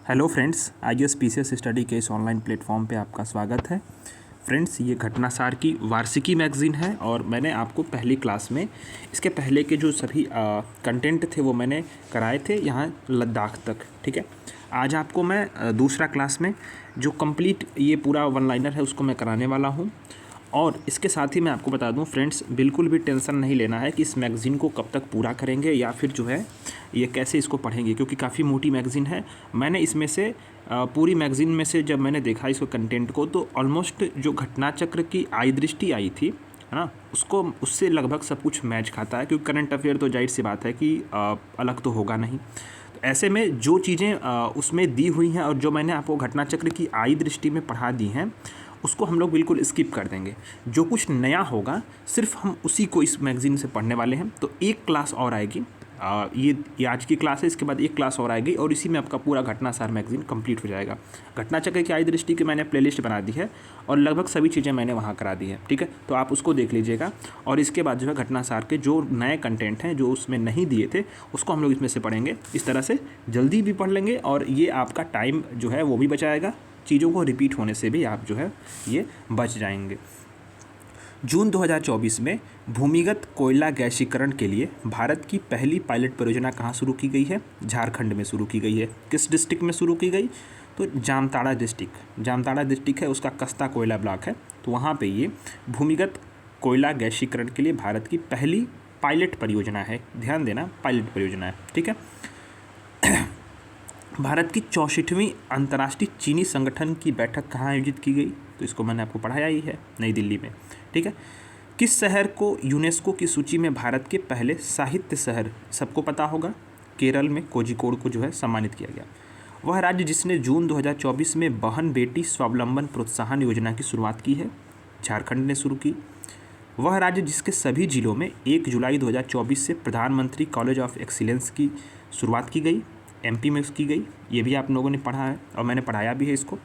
Hello friends, IAS PCS study के इस online platform पे आपका स्वागत है। फ्रेंड्स, ये घटनासार की वार्षिकी मैगज़ीन है और मैंने आपको पहली क्लास में इसके पहले के जो सभी कंटेंट थे वो मैंने कराए थे यहाँ लद्दाख तक। ठीक है, आज आपको मैं दूसरा क्लास में जो कंप्लीट ये पूरा वन लाइनर है उसको मैं कराने वाला हूँ। और इसके साथ ही मैं आपको बता दूं फ्रेंड्स, बिल्कुल भी टेंशन नहीं लेना है कि इस मैगज़ीन को कब तक पूरा करेंगे या फिर जो है ये कैसे इसको पढ़ेंगे, क्योंकि काफ़ी मोटी मैगज़ीन है। मैंने इसमें से पूरी मैगज़ीन में से जब मैंने देखा इसको कंटेंट को, तो ऑलमोस्ट जो घटना चक्र की आई दृष्टि आई थी, है ना, उससे लगभग सब कुछ मैच खाता है, क्योंकि करंट अफेयर तो जाहिर सी बात है कि अलग तो होगा नहीं। तो ऐसे में जो चीज़ें उसमें दी हुई हैं और जो मैंने आपको घटना चक्र की आई दृष्टि में पढ़ा दी हैं, उसको हम लोग बिल्कुल स्किप कर देंगे। जो कुछ नया होगा सिर्फ हम उसी को इस मैगज़ीन से पढ़ने वाले हैं। तो एक क्लास और आएगी, ये आज की क्लास है, इसके बाद एक क्लास और आएगी और इसी में आपका पूरा घटनासार मैगज़ीन कंप्लीट हो जाएगा। घटना चक्र की आई दृष्टि की मैंने प्लेलिस्ट बना दी है और लगभग सभी चीज़ें मैंने वहाँ करा दी है। ठीक है, तो आप उसको देख लीजिएगा और इसके बाद जो है घटनासार के जो नए कंटेंट हैं जो उसमें नहीं दिए थे उसको हम लोग इसमें से पढ़ेंगे। इस तरह से जल्दी भी पढ़ लेंगे और ये आपका टाइम जो है वो भी बचाएगा, चीज़ों को रिपीट होने से भी आप जो है ये बच जाएंगे। जून 2024 में भूमिगत कोयला गैसीकरण के लिए भारत की पहली पायलट परियोजना कहाँ शुरू की गई है? झारखंड में शुरू की गई है। किस डिस्ट्रिक्ट में शुरू की गई? तो जामताड़ा डिस्ट्रिक्ट है, उसका कस्ता कोयला ब्लॉक है, तो वहाँ पे ये भूमिगत कोयला गैसीकरण के लिए भारत की पहली पायलट परियोजना है। ध्यान देना, पायलट परियोजना है। ठीक है, भारत की 64वीं अंतर्राष्ट्रीय चीनी संगठन की बैठक कहाँ आयोजित की गई? तो इसको मैंने आपको पढ़ाया ही है, नई दिल्ली में। ठीक है, किस शहर को यूनेस्को की सूची में भारत के पहले साहित्य शहर, सबको पता होगा, केरल में कोझिकोड को जो है सम्मानित किया गया। वह राज्य जिसने जून 2024 में बहन बेटी स्वावलंबन प्रोत्साहन योजना की शुरुआत की है? झारखंड ने शुरू की। वह राज्य जिसके सभी जिलों में 1 जुलाई 2024 से प्रधानमंत्री कॉलेज ऑफ एक्सीलेंस की शुरुआत की गई? एमपी में की गई। ये भी आप लोगों ने पढ़ा है और मैंने पढ़ाया भी है इसको।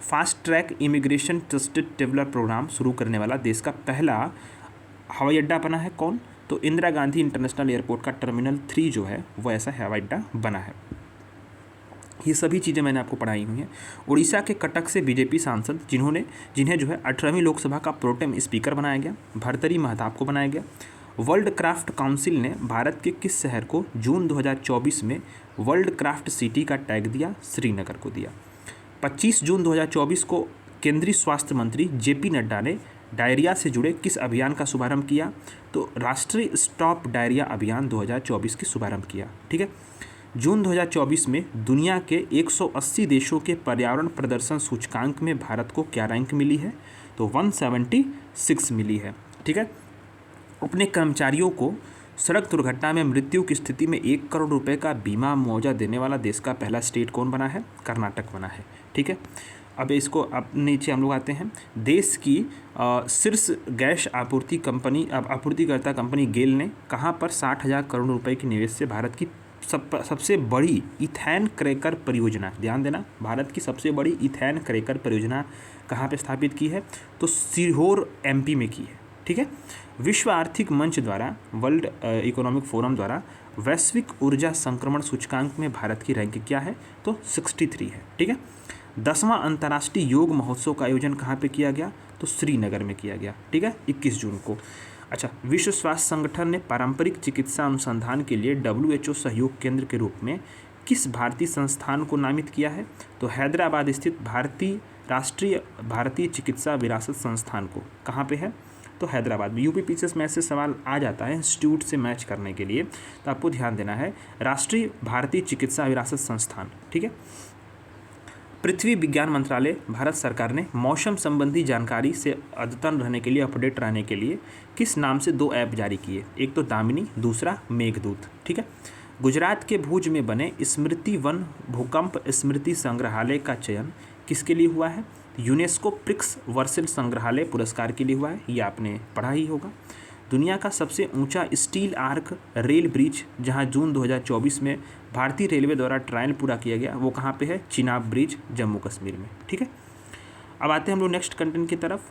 Fast track immigration trusted traveller programme शुरू करने वाला देश का पहला हवाई अड्डा बना है कौन? तो इंदिरा गांधी इंटरनेशनल एयरपोर्ट का टर्मिनल 3 जो है वो ऐसा हवाई अड्डा बना है। ये सभी चीज़ें मैंने आपको पढ़ाई हुई हैं। उड़ीसा के कटक से बीजेपी सांसद जिन्हें जो है 18वीं लोकसभा का प्रोटेम स्पीकर बनाया गया, भर्तृहरि महताब को बनाया गया। वर्ल्ड क्राफ्ट काउंसिल ने भारत के किस शहर को जून 2024 में वर्ल्ड क्राफ्ट सिटी का टैग दिया? श्रीनगर को दिया। 25 जून 2024 को केंद्रीय स्वास्थ्य मंत्री जेपी नड्डा ने डायरिया से जुड़े किस अभियान का शुभारंभ किया? तो राष्ट्रीय स्टॉप डायरिया अभियान 2024 की शुभारंभ किया। ठीक है, जून 2024 में दुनिया के 180 देशों के पर्यावरण प्रदर्शन सूचकांक में भारत को क्या रैंक मिली है? तो 176 मिली है। ठीक है, अपने कर्मचारियों को सड़क दुर्घटना में मृत्यु की स्थिति में 1 करोड़ रुपए का बीमा मुआवजा देने वाला देश का पहला स्टेट कौन बना है? कर्नाटक बना है। ठीक है, अब इसको अब नीचे हम लोग आते हैं। देश की शीर्ष गैस आपूर्तिकर्ता कंपनी गेल ने कहाँ पर 60,000 करोड़ रुपए के निवेश से भारत की सबसे बड़ी इथेन क्रैकर परियोजना, ध्यान देना, भारत की सबसे बड़ी इथेन क्रैकर परियोजना कहाँ पे स्थापित की है? तो सीहोर एमपी में की है। ठीक है, विश्व आर्थिक मंच द्वारा, वर्ल्ड इकोनॉमिक फोरम द्वारा वैश्विक ऊर्जा संक्रमण सूचकांक में भारत की रैंक क्या है? तो 63 है। ठीक है, 10वां अंतर्राष्ट्रीय योग महोत्सव का आयोजन कहाँ पे किया गया? तो श्रीनगर में किया गया। ठीक है, 21 जून को। अच्छा, विश्व स्वास्थ्य संगठन ने पारंपरिक चिकित्सा अनुसंधान के लिए WHO सहयोग केंद्र के रूप में किस भारतीय संस्थान को नामित किया है? तो हैदराबाद स्थित भारतीय चिकित्सा विरासत संस्थान को। कहाँ पे है? तो हैदराबाद में। यूपी पीसीएस में ऐसे सवाल आ जाता है इंस्टीट्यूट से मैच करने के लिए, तो आपको ध्यान देना है राष्ट्रीय भारतीय चिकित्सा विरासत संस्थान। ठीक है, पृथ्वी विज्ञान मंत्रालय भारत सरकार ने मौसम संबंधी जानकारी से अद्यतन रहने के लिए, अपडेट रहने के लिए किस नाम से 2 ऐप जारी किए? एक तो दामिनी, दूसरा मेघदूत। ठीक है, गुजरात के भुज में बने स्मृति वन भूकंप स्मृति संग्रहालय का चयन किसके लिए हुआ है? यूनेस्को प्रिक्स वर्सेल संग्रहालय पुरस्कार के लिए हुआ है, ये आपने पढ़ा ही होगा। दुनिया का सबसे ऊंचा स्टील आर्क रेल ब्रिज जहां जून 2024 में भारतीय रेलवे द्वारा ट्रायल पूरा किया गया, वो कहाँ पे है? चिनाब ब्रिज, जम्मू कश्मीर में। ठीक है, अब आते हैं हम लोग नेक्स्ट कंटेंट की तरफ।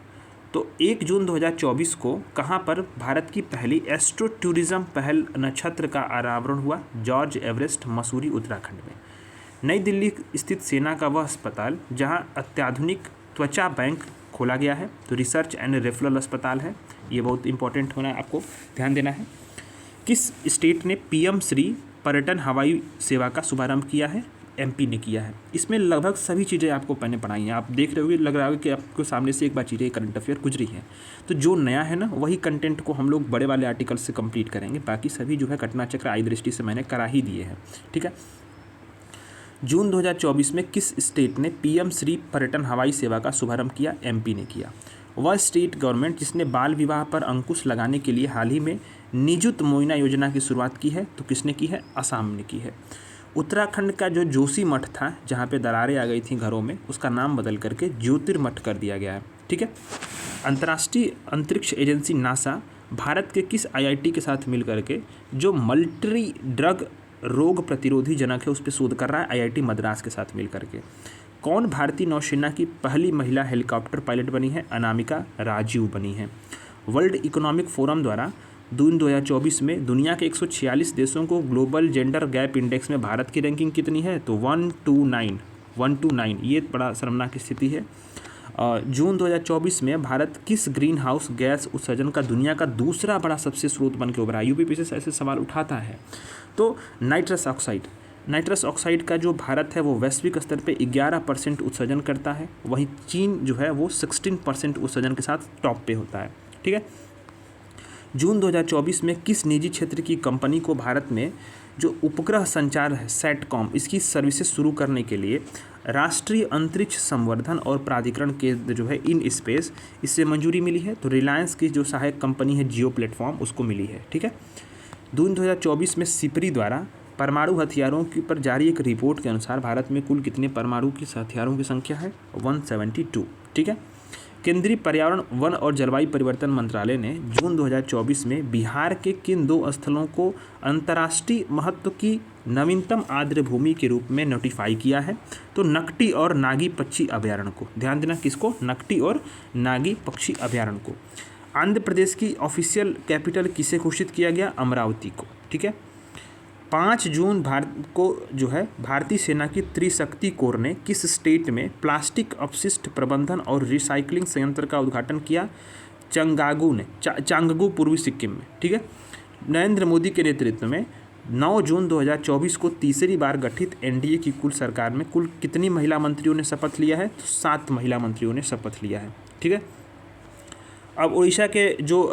तो 1 जून 2024 को कहाँ पर भारत की पहली एस्ट्रो टूरिज्म पहल नक्षत्र का अनावरण हुआ? जॉर्ज एवरेस्ट, मसूरी, उत्तराखंड में। नई दिल्ली स्थित सेना का वह अस्पताल जहां अत्याधुनिक त्वचा बैंक खोला गया है, तो रिसर्च एंड रेफरल अस्पताल है, ये बहुत इंपॉर्टेंट होना आपको ध्यान देना है। किस स्टेट ने पीएम श्री पर्यटन हवाई सेवा का शुभारंभ किया है? एमपी ने किया है। इसमें लगभग सभी चीज़ें आपको मैंने पढ़ाई हैं, आप देख रहे होगे, लग रहा होगा कि आपको सामने से एक बार चीज़ें करंट अफेयर गुजरी हैं। तो जो नया है ना, वही कंटेंट को हम लोग बड़े वाले आर्टिकल से कंप्लीट करेंगे, बाकी सभी जो है घटना चक्र आई दृष्टि से मैंने करा ही दिए हैं, ठीक है। जून 2024 में किस स्टेट ने पीएम श्री पर्यटन हवाई सेवा का शुभारंभ किया? एमपी ने किया। वह स्टेट गवर्नमेंट जिसने बाल विवाह पर अंकुश लगाने के लिए हाल ही में निजुत मोइना योजना की शुरुआत की है, तो किसने की है? असम ने की है। उत्तराखंड का जो जोशी मठ था, जहाँ पे दरारें आ गई थी घरों में, उसका नाम बदल करके ज्योतिर्मठ कर दिया गया है, ठीक है। अंतर्राष्ट्रीय अंतरिक्ष एजेंसी नासा भारत के किस आईआईटी के साथ मिल करके जो मल्टी ड्रग रोग प्रतिरोधी जनक है उस पर शोध कर रहा है? आईआईटी मद्रास के साथ मिल करके। कौन भारतीय नौसेना की पहली महिला हेलीकॉप्टर पायलट बनी है? अनामिका राजीव बनी है। वर्ल्ड इकोनॉमिक फोरम द्वारा जून 2024 में दुनिया के 146 देशों को ग्लोबल जेंडर गैप इंडेक्स में भारत की रैंकिंग कितनी है? तो 129। ये बड़ा शर्मनाक स्थिति है। जून 2024 में भारत किस ग्रीन हाउस गैस उत्सर्जन का दुनिया का दूसरा बड़ा सबसे स्रोत बन के उभरा है? यूपीपीएससी से ऐसे सवाल उठाता है। तो नाइट्रस ऑक्साइड का जो भारत है वो वैश्विक स्तर पे 11% उत्सर्जन करता है, वहीं चीन जो है वो 16% उत्सर्जन के साथ टॉप पे होता है, ठीक है। जून 2024 में किस निजी क्षेत्र की कंपनी को भारत में जो उपग्रह संचार है सैटकॉम, इसकी सर्विसेज शुरू करने के लिए राष्ट्रीय अंतरिक्ष संवर्धन और प्राधिकरण केंद्र जो है इन स्पेस, इससे मंजूरी मिली है? तो रिलायंस की जो सहायक कंपनी है जियो प्लेटफॉर्म, उसको मिली है, ठीक है। जून 2024 में सिपरी द्वारा परमाणु हथियारों की पर जारी एक रिपोर्ट के अनुसार भारत में कुल कितने परमाणु की हथियारों की संख्या है? 172, ठीक है। केंद्रीय पर्यावरण वन और जलवायु परिवर्तन मंत्रालय ने जून 2024 में बिहार के किन 2 स्थलों को अंतर्राष्ट्रीय महत्व की नवीनतम आर्द्र भूमि के रूप में नोटिफाई किया है? तो नकटी और नागी पक्षी अभयारण्य को। ध्यान देना, किसको? नकटी और नागी पक्षी अभयारण्य को। आंध्र प्रदेश की ऑफिशियल कैपिटल किसे घोषित किया गया? अमरावती को, ठीक है। 5 जून भारत को जो है भारतीय सेना की त्रिशक्ति कोर ने किस स्टेट में प्लास्टिक अपशिष्ट प्रबंधन और रिसाइकलिंग संयंत्र का उद्घाटन किया? चांगगू पूर्वी सिक्किम में, ठीक है। नरेंद्र मोदी के नेतृत्व में 9 जून 2024 को तीसरी बार गठित एनडीए की कुल सरकार में कुल कितनी महिला मंत्रियों ने शपथ लिया है? तो 7 महिला मंत्रियों ने शपथ लिया है, ठीक है। अब उड़ीसा के जो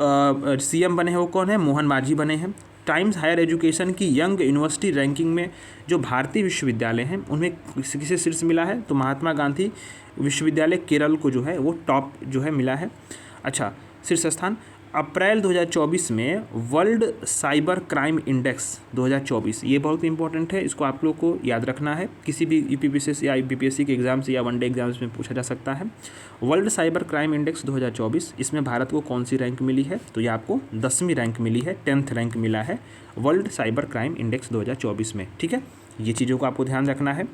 सीएम बने हैं वो कौन है? मोहन मांझी बने हैं। टाइम्स हायर एजुकेशन की यंग यूनिवर्सिटी रैंकिंग में जो भारतीय विश्वविद्यालय हैं उनमें किसे शीर्ष मिला है? तो महात्मा गांधी विश्वविद्यालय केरल को जो है वो टॉप जो है मिला है। अच्छा, शीर्ष स्थान। अप्रैल 2024 में वर्ल्ड साइबर क्राइम इंडेक्स 2024, ये बहुत इंपॉर्टेंट है, इसको आप लोग को याद रखना है, किसी भी यूपीपीएससी या बीपीएससी के एग्जाम से या वनडे एग्जाम्स में पूछा जा सकता है। वर्ल्ड साइबर क्राइम इंडेक्स 2024, इसमें भारत को कौन सी रैंक मिली है? तो ये आपको 10वीं रैंक मिली है, 10th रैंक मिला है वर्ल्ड साइबर क्राइम इंडेक्स 2024 में, ठीक है। ये चीज़ों को आपको ध्यान रखना है।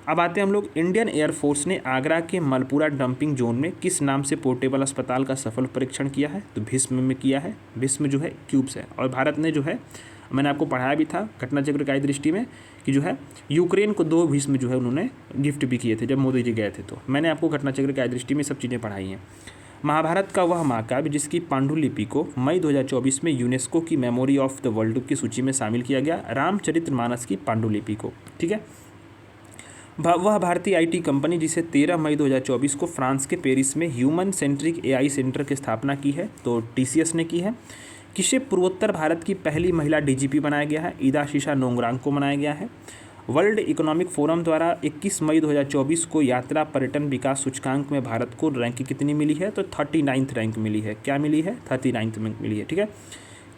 अब आते हैं हम लोग, इंडियन एयरफोर्स ने आगरा के मलपुरा डंपिंग जोन में किस नाम से पोर्टेबल अस्पताल का सफल परीक्षण किया है? तो भीष्म में किया है। भीष्म जो है क्यूब्स है, और भारत ने जो है, मैंने आपको पढ़ाया भी था घटना चक्र की दृष्टि में कि जो है यूक्रेन को 2 भीष्म जो है उन्होंने गिफ्ट भी किए थे जब मोदी जी गए थे, तो मैंने आपको घटना चक्र की दृष्टि में सब चीज़ें पढ़ाई हैं। महाभारत का वह महाकाव्य जिसकी पांडुलिपि को मई 2024 में यूनेस्को की मेमोरी ऑफ द वर्ल्ड की सूची में शामिल किया गया, रामचरितमानस की पांडुलिपि को, ठीक है। वह भारतीय आईटी कंपनी जिसे 13 मई 2024 को फ्रांस के पेरिस में ह्यूमन सेंट्रिक एआई सेंटर की स्थापना की है, तो टीसीएस ने की है। किसे पूर्वोत्तर भारत की पहली महिला डीजीपी बनाया गया है? ईदाशीषा नोंगरांग को बनाया गया है। वर्ल्ड इकोनॉमिक फोरम द्वारा 21 मई 2024 को यात्रा पर्यटन विकास सूचकांक में भारत को रैंक कितनी मिली है? तो 39th रैंक मिली है। क्या मिली है? 39th रैंक मिली है, ठीक है।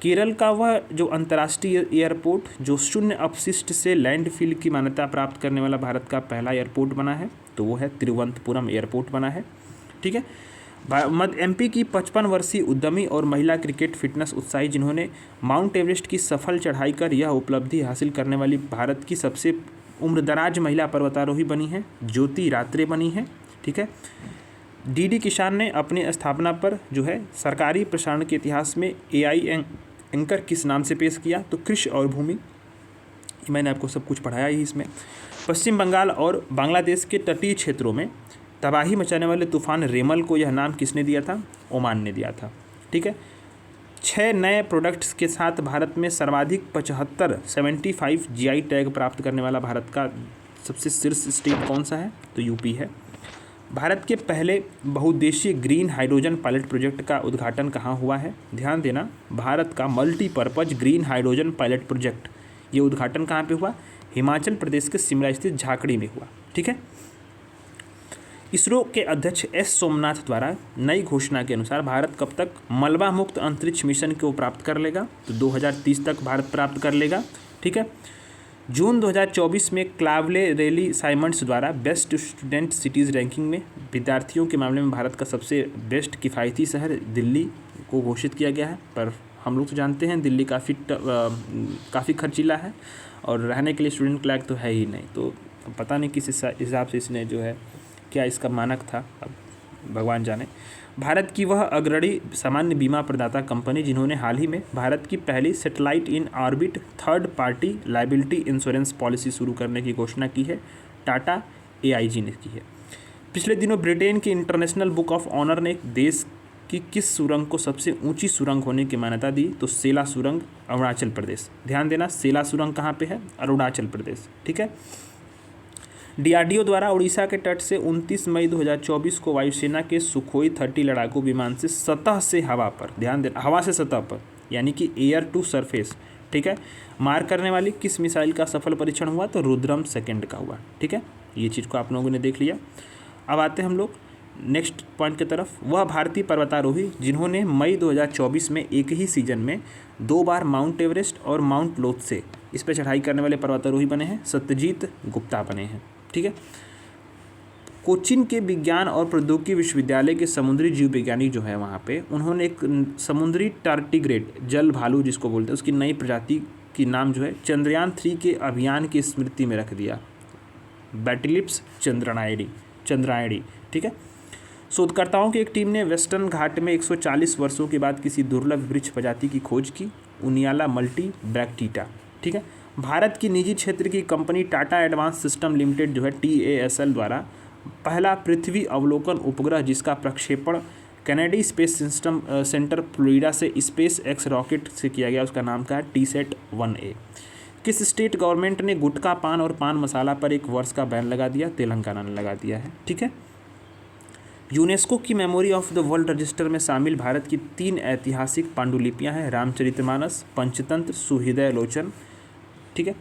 केरल का वह जो अंतर्राष्ट्रीय एयरपोर्ट जो शून्य अपशिष्ट से लैंडफिल की मान्यता प्राप्त करने वाला भारत का पहला एयरपोर्ट बना है, तो वो है तिरुवनंतपुरम एयरपोर्ट बना है, ठीक है। एमपी की 55 वर्षीय उद्यमी और महिला क्रिकेट फिटनेस उत्साही जिन्होंने माउंट एवरेस्ट की सफल चढ़ाई कर यह उपलब्धि हासिल करने वाली भारत की सबसे उम्रदराज महिला पर्वतारोही बनी है, ज्योति रात्रे बनी है, ठीक है। डीडी किसान ने अपनी स्थापना पर जो है सरकारी प्रसारण के इतिहास में एआई एंकर किस नाम से पेश किया? तो कृषि और भूमि, मैंने आपको सब कुछ पढ़ाया ही इसमें। पश्चिम बंगाल और बांग्लादेश के तटीय क्षेत्रों में तबाही मचाने वाले तूफान रेमल को यह नाम किसने दिया था? ओमान ने दिया था। ठीक है। 6 नए प्रोडक्ट्स के साथ भारत में सर्वाधिक 75 जीआई टैग प्राप्त करने वाला भारत का सबसे शीर्ष स्टेट कौन सा है? तो यूपी है। भारत के पहले बहुउद्देशीय ग्रीन हाइड्रोजन पायलट प्रोजेक्ट का उद्घाटन कहाँ हुआ है? ध्यान देना, भारत का multipurpose green hydrogen pilot project, ये उद्घाटन कहाँ पे हुआ? हिमाचल प्रदेश के शिमला स्थित झाकड़ी में हुआ। ठीक है। इसरो के अध्यक्ष एस सोमनाथ द्वारा नई घोषणा के अनुसार भारत कब तक मलबा मुक्त अंतरिक्ष मिशन को प्राप्त कर लेगा? तो 2030 तक भारत प्राप्त कर लेगा। ठीक है। जून 2024 में क्लावले रेली साइमंड्स द्वारा बेस्ट स्टूडेंट सिटीज़ रैंकिंग में विद्यार्थियों के मामले में भारत का सबसे बेस्ट किफ़ायती शहर दिल्ली को घोषित किया गया है। पर हम लोग तो जानते हैं दिल्ली काफ़ी खर्चीला है और रहने के लिए स्टूडेंट लायक तो है ही नहीं। तो पता नहीं किस हिसाब से इसने जो है क्या इसका मानक था, अब भगवान जाने। भारत की वह अग्रणी सामान्य बीमा प्रदाता कंपनी जिन्होंने हाल ही में भारत की पहली satellite in orbit third party liability insurance policy शुरू करने की घोषणा की है, टाटा AIG ने की है। पिछले दिनों ब्रिटेन के इंटरनेशनल बुक ऑफ ऑनर ने देश की किस सुरंग को सबसे ऊंची सुरंग होने की मान्यता दी? तो सेला सुरंग, अरुणाचल प्रदेश। ध्यान देना, सेला सुरंग कहाँ पे है? अरुणाचल प्रदेश। ठीक है। DRDO द्वारा उड़ीसा के तट से 29 मई 2024 को वायुसेना के सुखोई 30 लड़ाकू विमान से सतह से हवा पर, ध्यान देना, हवा से सतह पर यानी कि एयर टू सरफेस, ठीक है, मार करने वाली किस मिसाइल का सफल परीक्षण हुआ? तो रुद्रम सेकंड का हुआ। ठीक है। ये चीज़ को आप लोगों ने देख लिया। अब आते हैं हम लोग नेक्स्ट पॉइंट की तरफ। वह भारतीय पर्वतारोही जिन्होंने मई 2024 में एक ही सीजन में 2 बार माउंट एवरेस्ट और माउंट लोत्से इस पर चढ़ाई करने वाले पर्वतारोही बने हैं? सत्यजीत गुप्ता बने हैं। ठीक है। कोचीन के विज्ञान और प्रौद्योगिकी विश्वविद्यालय के समुद्री जीव वैज्ञानिक जो है वहाँ पे, उन्होंने एक समुद्री टार्टिग्रेड जल भालू जिसको बोलते हैं उसकी नई प्रजाति की नाम जो है चंद्रयान 3 के अभियान की स्मृति में रख दिया, बैटिलिप्स चंद्रायणी। ठीक है। शोधकर्ताओं की एक टीम ने वेस्टर्न घाट में 140 वर्षों के बाद किसी दुर्लभ वृक्ष प्रजाति की खोज की, उनियाला मल्टी ब्रैक्टीटा। ठीक है। भारत की निजी क्षेत्र की company Tata advance system limited जो है TASL द्वारा पहला पृथ्वी अवलोकन उपग्रह जिसका प्रक्षेपण Kennedy space system centre Florida से स्पेस एक्स रॉकेट से किया गया, उसका नाम का है TSAT-1A। किस स्टेट गवर्नमेंट ने गुटखा पान और पान मसाला पर 1 वर्ष का बैन लगा दिया? तेलंगाना ने लगा दिया है। ठीक है। यूनेस्को की memory of the world register में शामिल भारत की 3 ऐतिहासिक पांडुलिपियां हैं, रामचरितमानस, पंचतंत्र, सुहृदय लोचन। ठीक है।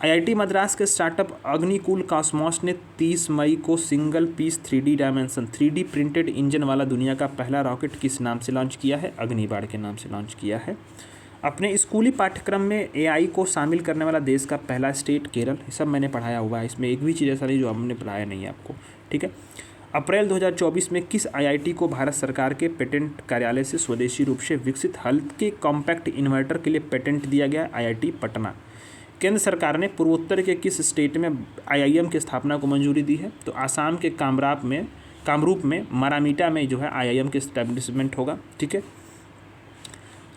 IIT मद्रास के स्टार्टअप अग्निकुल कॉस्मॉस ने 30 मई को single piece 3D printed engine वाला दुनिया का पहला रॉकेट किस नाम से लॉन्च किया है? अग्निबाण के नाम से लॉन्च किया है। अपने स्कूली पाठ्यक्रम में AI को शामिल करने वाला देश का पहला स्टेट केरल। ये सब मैंने पढ़ाया हुआ है, इसमें एक भी चीज़ ऐसा नहीं जो हमने पढ़ाया नहीं है आपको। ठीक है। अप्रैल 2024 में किस IIT को भारत सरकार के पेटेंट कार्यालय से स्वदेशी रूप से विकसित हल्के कॉम्पैक्ट इन्वर्टर के लिए पेटेंट दिया गया? IIT पटना। केंद्र सरकार ने पूर्वोत्तर के किस स्टेट में IIM की स्थापना को मंजूरी दी है? तो आसाम के कामरूप में मारामीटा में जो है IIM के एस्टेब्लिशमेंट होगा। ठीक है।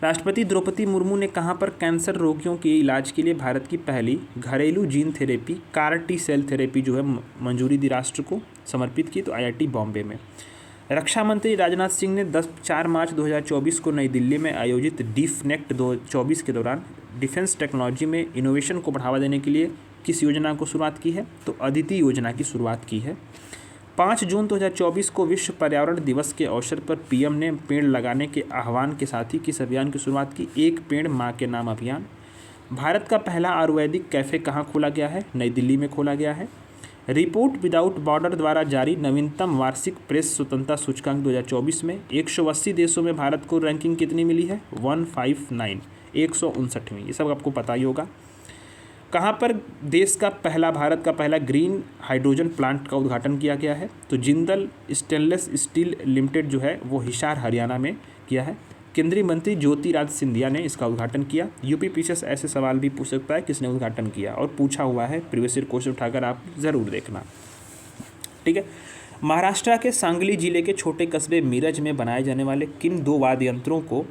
राष्ट्रपति द्रौपदी मुर्मू ने कहां पर कैंसर रोगियों के इलाज के लिए भारत की पहली घरेलू gene therapy CAR-T cell therapy जो है मंजूरी दी, राष्ट्र को समर्पित की? तो IIT बॉम्बे में। रक्षा मंत्री राजनाथ सिंह ने 4 मार्च 2024 को नई दिल्ली में आयोजित DIFNECT 2024 के दौरान डिफेंस टेक्नोलॉजी में इनोवेशन को बढ़ावा देने के लिए किस योजना को शुरुआत की है? तो अदिति योजना की शुरुआत की है। 5 जून 2024 को विश्व पर्यावरण दिवस के अवसर पर PM ने पेड़ लगाने के आह्वान के साथ ही किस अभियान की शुरुआत की? एक पेड़ माँ के नाम अभियान। भारत का पहला आयुर्वेदिक कैफ़े कहाँ खोला गया है? नई दिल्ली में खोला गया है। रिपोर्ट विदाउट बॉर्डर द्वारा जारी नवीनतम वार्षिक प्रेस स्वतंत्रता सूचकांक 2024 में 180 देशों में भारत को रैंकिंग कितनी मिली है? 159, 159वीं। ये सब आपको पता ही होगा। कहाँ पर भारत का पहला ग्रीन हाइड्रोजन प्लांट का उद्घाटन किया गया है? तो जिंदल स्टेनलेस स्टील लिमिटेड जो है वो हिसार हरियाणा में किया है। केंद्रीय मंत्री ज्योतिरादित्य सिंधिया ने इसका उद्घाटन किया। यूपी पीसीएस ऐसे सवाल भी पूछ सकता है किसने उद्घाटन किया, और पूछा हुआ है, प्रीवियस ईयर क्वेश्चन उठाकर आप ज़रूर देखना। ठीक है। महाराष्ट्र के सांगली जिले के छोटे कस्बे मीरज में बनाए जाने वाले किन 2 वाद्य यंत्रों को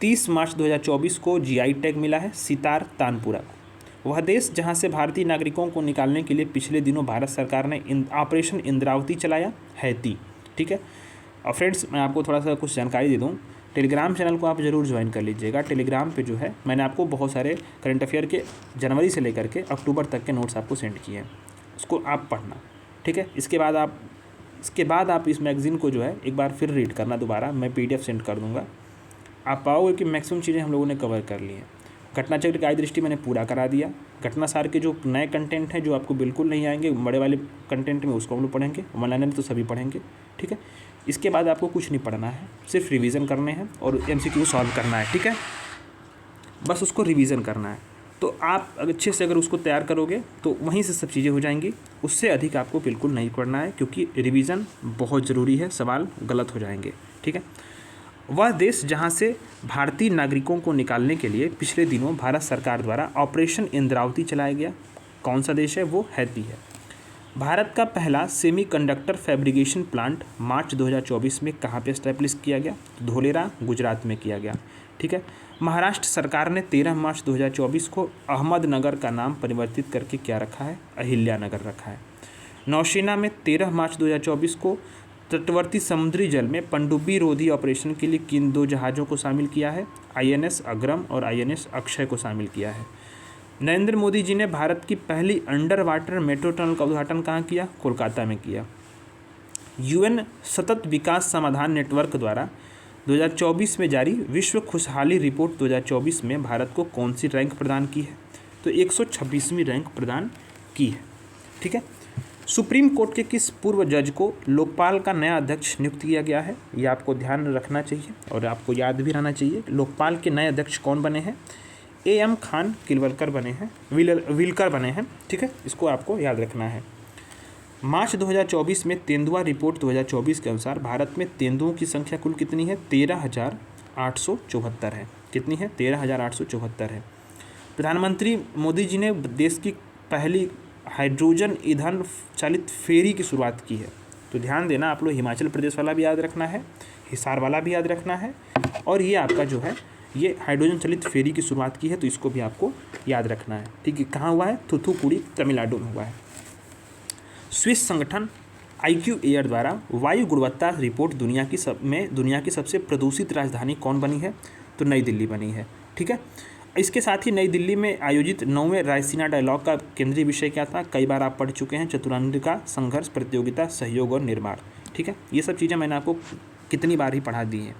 30 मार्च 2024 को GI टैग मिला है? सितार तानपुरा को। वह देश जहां से भारतीय नागरिकों को निकालने के लिए पिछले दिनों भारत सरकार ने ऑपरेशन इंद्रावती चलाया, हैती। ठीक है। और फ्रेंड्स, मैं आपको थोड़ा सा कुछ जानकारी दे दूं, टेलीग्राम चैनल को आप ज़रूर ज्वाइन कर लीजिएगा। टेलीग्राम पे जो है मैंने आपको बहुत सारे करंट अफेयर के जनवरी से लेकर के अक्टूबर तक के नोट्स आपको सेंड किए हैं, उसको आप पढ़ना। ठीक है। इसके बाद आप इस मैगज़ीन को जो है एक बार फिर रीड करना दोबारा, मैं PDF सेंड कर दूँगा। आप पाओगे कि मैक्सिमम चीज़ें हम लोगों ने कवर कर ली हैं। घटनाचक्र की आय दृष्टि मैंने पूरा करा दिया। घटनासार के जो नए कंटेंट हैं जो आपको बिल्कुल नहीं आएंगे बड़े वाले कंटेंट में, उसको हम लोग पढ़ेंगे। ऑनलाइन में तो सभी पढ़ेंगे। ठीक है। इसके बाद आपको कुछ नहीं पढ़ना है, सिर्फ रिवीजन करने हैं और MCQ सॉल्व करना है। ठीक है। बस उसको रिवीजन करना है। तो आप अच्छे से अगर उसको तैयार करोगे तो वहीं से सब चीज़ें हो जाएंगी। उससे अधिक आपको बिल्कुल नहीं पढ़ना है, क्योंकि रिवीजन बहुत ज़रूरी है, सवाल गलत हो जाएंगे। ठीक है। वह देश जहां से भारतीय नागरिकों को निकालने के लिए पिछले दिनों भारत सरकार द्वारा ऑपरेशन इंद्रावती चलाया गया, कौन सा देश है? वो हैती है। भारत का पहला सेमीकंडक्टर फैब्रिकेशन प्लांट मार्च 2024 में कहाँ पे एस्टैब्लिश किया गया? धोलेरा, गुजरात में किया गया। ठीक है। महाराष्ट्र सरकार ने 13 मार्च 2024 को अहमदनगर का नाम परिवर्तित करके क्या रखा है? अहिल्यानगर रखा है। नौसेना में 13 मार्च 2024 को तटवर्ती समुद्री जल में पनडुब्बी रोधी ऑपरेशन के लिए किन 2 जहाज़ों को शामिल किया है? INS अग्रम और INS अक्षय को शामिल किया है। नरेंद्र मोदी जी ने भारत की पहली अंडर वाटर मेट्रो टनल का उद्घाटन कहाँ किया? कोलकाता में किया। UN सतत विकास समाधान नेटवर्क द्वारा 2024 में जारी विश्व खुशहाली रिपोर्ट 2024 में भारत को कौन सी रैंक प्रदान की है? तो 126वीं रैंक प्रदान की है। ठीक है। सुप्रीम कोर्ट के किस पूर्व जज को लोकपाल का नया अध्यक्ष नियुक्त किया गया है? ये आपको ध्यान रखना चाहिए और आपको याद भी रहना चाहिए। लोकपाल के नए अध्यक्ष कौन बने हैं? AM खान किलवलकर बने हैं, विलकर बने हैं। ठीक है। इसको आपको याद रखना है। मार्च 2024 में तेंदुआ रिपोर्ट 2024 के अनुसार भारत में तेंदुओं की संख्या कुल कितनी है? 13,874 है। कितनी है? 13,874 है। प्रधानमंत्री मोदी जी ने देश की पहली हाइड्रोजन ईंधन चालित फेरी की शुरुआत की है। तो ध्यान देना आप लोग, हिमाचल प्रदेश वाला भी याद रखना है, हिसार वाला भी याद रखना है, और ये आपका जो है ये हाइड्रोजन चालित फेरी की शुरुआत की है, तो इसको भी आपको याद रखना है। ठीक है। कहाँ हुआ है? थूथुकुड़ी, तमिलनाडु में हुआ है। स्विस संगठन IQ एयर द्वारा वायु गुणवत्ता रिपोर्ट दुनिया की सबसे प्रदूषित राजधानी कौन बनी है? तो नई दिल्ली बनी है। ठीक है। इसके साथ ही नई दिल्ली में आयोजित 9वें रायसीना डायलॉग का केंद्रीय विषय क्या था? कई बार आप पढ़ चुके हैं, चतुरंगिका संघर्ष, प्रतियोगिता, सहयोग और निर्माण। ठीक है। ये सब चीज़ें मैंने आपको कितनी बार ही पढ़ा दी हैं।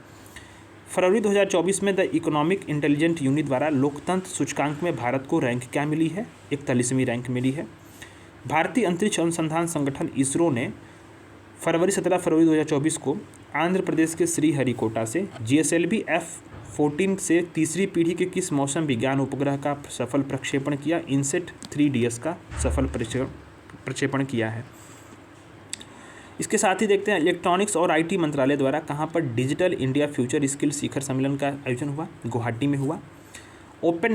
फरवरी 2024 में द इकोनॉमिक इंटेलिजेंट यूनिट द्वारा लोकतंत्र सूचकांक में भारत को रैंक क्या मिली है? 41वीं रैंक मिली है। भारतीय अंतरिक्ष अनुसंधान संगठन इसरो ने 17 फरवरी 2024 को आंध्र प्रदेश के श्रीहरिकोटा से GSLV F-14 से तीसरी पीढ़ी के किस मौसम विज्ञान उपग्रह का सफल प्रक्षेपण किया? इनसेट 3DS का सफल प्रक्षेपण किया है। इसके साथ ही देखते हैं इलेक्ट्रॉनिक्स और IT मंत्रालय द्वारा कहाँ पर डिजिटल इंडिया फ्यूचर स्किल शिखर सम्मेलन का आयोजन हुआ? गुवाहाटी में हुआ। Open